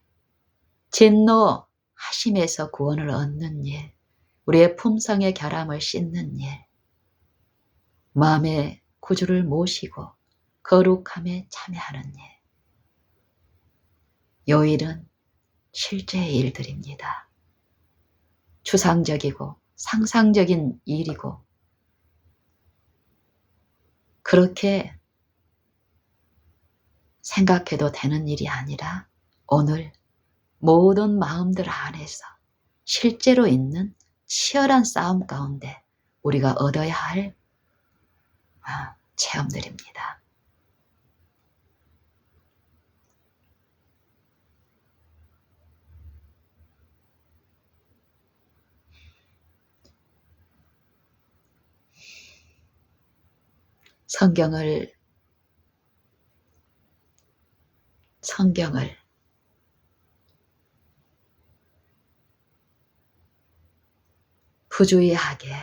Speaker 1: 진노하심에서 구원을 얻는 일, 우리의 품성의 결함을 씻는 일, 마음의 구주를 모시고 거룩함에 참여하는 일, 요 일은 실제의 일들입니다. 추상적이고 상상적인 일이고 그렇게 생각해도 되는 일이 아니라 오늘 모든 마음들 안에서 실제로 있는 치열한 싸움 가운데 우리가 얻어야 할 체험들입니다. 성경을 부주의하게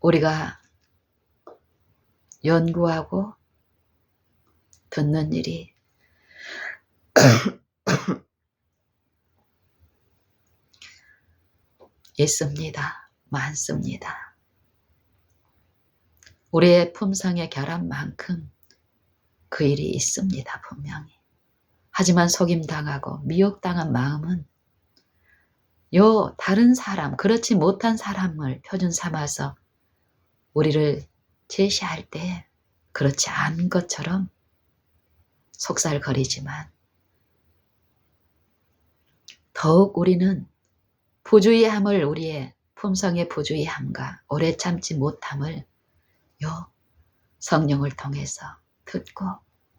Speaker 1: 우리가 연구하고 듣는 일이 있습니다. 많습니다. 우리의 품성의 결함만큼 그 일이 있습니다. 분명히. 하지만 속임당하고 미혹당한 마음은 요 다른 사람, 그렇지 못한 사람을 표준 삼아서 우리를 제시할 때 그렇지 않은 것처럼 속살거리지만 더욱 우리는 부주의함을, 우리의 품성의 부주의함과 오래 참지 못함을 요 성령을 통해서 듣고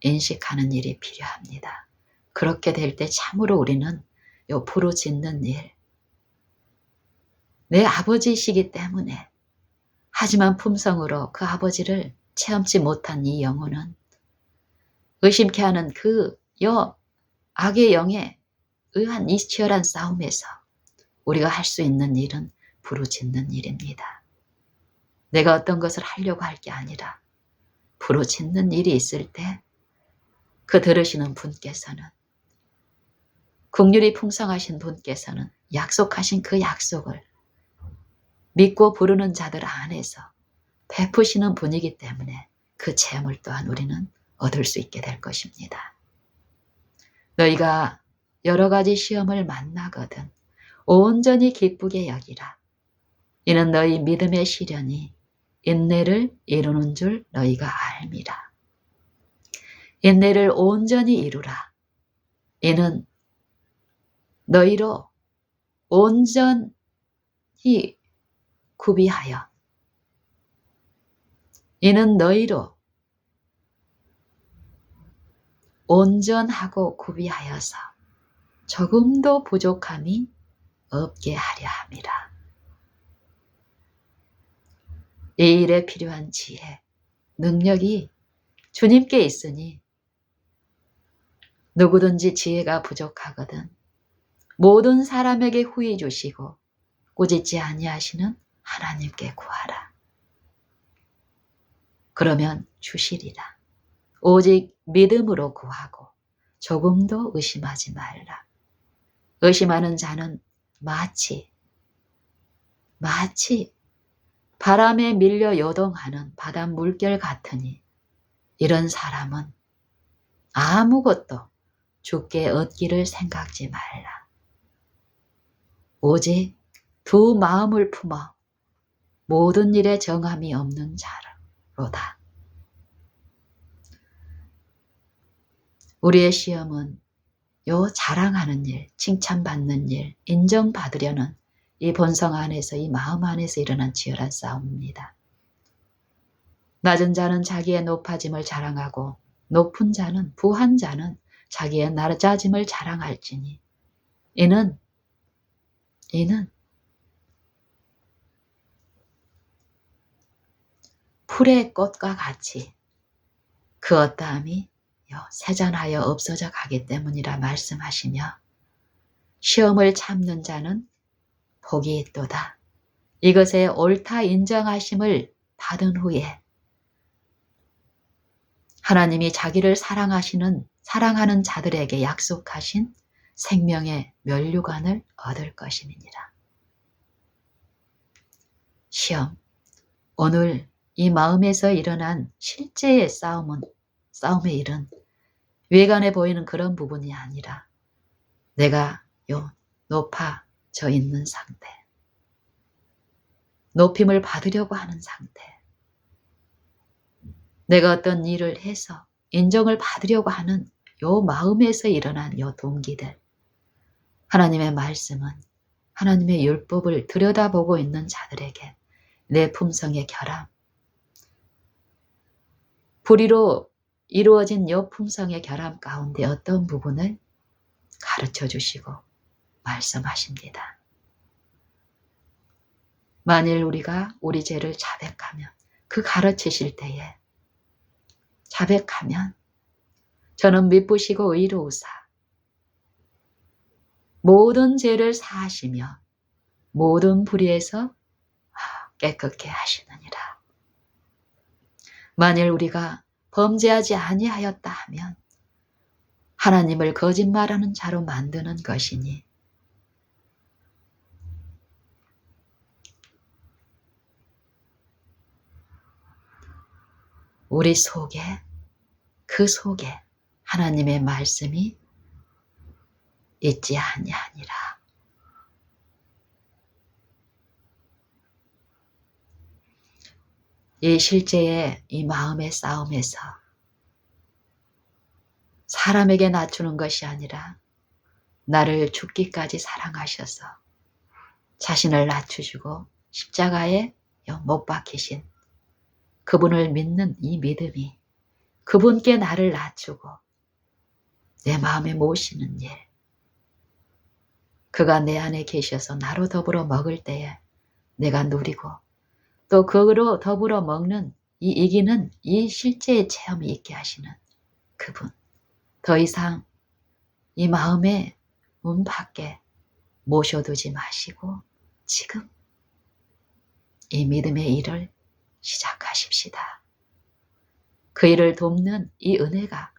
Speaker 1: 인식하는 일이 필요합니다. 그렇게 될 때 참으로 우리는 요 부르짖는 일, 내 아버지이시기 때문에, 하지만 품성으로 그 아버지를 체험치 못한 이 영혼은 의심케 하는 그 악의 영에 의한 이 치열한 싸움에서 우리가 할 수 있는 일은 부르짖는 일입니다. 내가 어떤 것을 하려고 할 게 아니라 부르짖는 일이 있을 때 그 들으시는 분께서는, 긍휼이 풍성하신 분께서는 약속하신 그 약속을 믿고 부르는 자들 안에서 베푸시는 분이기 때문에 그 체험을 또한 우리는 얻을 수 있게 될 것입니다. 너희가 여러 가지 시험을 만나거든 온전히 기쁘게 여기라. 이는 너희 믿음의 시련이 인내를 이루는 줄 너희가 알미라. 인내를 온전히 이루라. 이는 너희로 온전히 구비하여, 이는 너희로 온전하고 구비하여서 조금도 부족함이 없게 하려 함이라. 이 일에 필요한 지혜, 능력이 주님께 있으니 누구든지 지혜가 부족하거든 모든 사람에게 후히 주시고 꾸짖지 아니하시는 하나님께 구하라. 그러면 주시리라. 오직 믿음으로 구하고 조금도 의심하지 말라. 의심하는 자는 마치 바람에 밀려 요동하는 바다 물결 같으니 이런 사람은 아무것도 주께 얻기를 생각지 말라. 오직 두 마음을 품어 모든 일에 정함이 없는 자로다. 우리의 시험은 요 자랑하는 일, 칭찬받는 일, 인정받으려는 이 본성 안에서, 이 마음 안에서 일어난 치열한 싸움입니다. 낮은 자는 자기의 높아짐을 자랑하고 높은 자는, 부한 자는 자기의 낮아짐을 자랑할지니 이는 풀의 꽃과 같이 그 어떠함이 세잔하여 없어져 가기 때문이라 말씀하시며, 시험을 참는 자는 복이 있도다. 이것에 옳다 인정하심을 받은 후에 하나님이 자기를 사랑하는 자들에게 약속하신 생명의 면류관을 얻을 것임이니라. 시험, 오늘 이 마음에서 일어난 실제의 싸움의 일은 외관에 보이는 그런 부분이 아니라 내가 높아져 있는 상태, 높임을 받으려고 하는 상태, 내가 어떤 일을 해서 인정을 받으려고 하는 요 마음에서 일어난 요 동기들, 하나님의 말씀은, 하나님의 율법을 들여다보고 있는 자들에게 내 품성의 결함, 불의로 이루어진 요 품성의 결함 가운데 어떤 부분을 가르쳐 주시고 말씀하십니다. 만일 우리가 우리 죄를 자백하면, 그 가르치실 때에 자백하면 저는 미쁘시고 의로우사 모든 죄를 사하시며 모든 불의에서 깨끗게 하시느니라. 만일 우리가 범죄하지 아니하였다 하면 하나님을 거짓말하는 자로 만드는 것이니, 우리 속에, 그 속에 하나님의 말씀이 있지 아니하니라. 이 실제의 이 마음의 싸움에서 사람에게 낮추는 것이 아니라 나를 죽기까지 사랑하셔서 자신을 낮추시고 십자가에 못 박히신 그분을 믿는 이 믿음이, 그분께 나를 낮추고 내 마음에 모시는 일, 그가 내 안에 계셔서 나로 더불어 먹을 때에 내가 누리고 또 그로 더불어 먹는 이 이기는 이 실제의 체험이 있게 하시는 그분, 더 이상 이 마음의 문 밖에 모셔두지 마시고 지금 이 믿음의 일을 시작하십시다. 그 일을 돕는 이 은혜가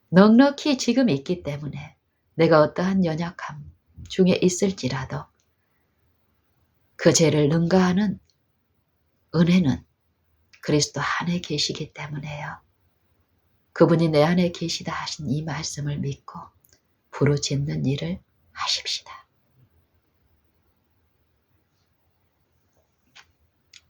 Speaker 1: 넉넉히 지금 있기 때문에 내가 어떠한 연약함 중에 있을지라도 그 죄를 능가하는 은혜는 그리스도 안에 계시기 때문에요. 그분이 내 안에 계시다 하신 이 말씀을 믿고 부르짖는 일을 하십시다.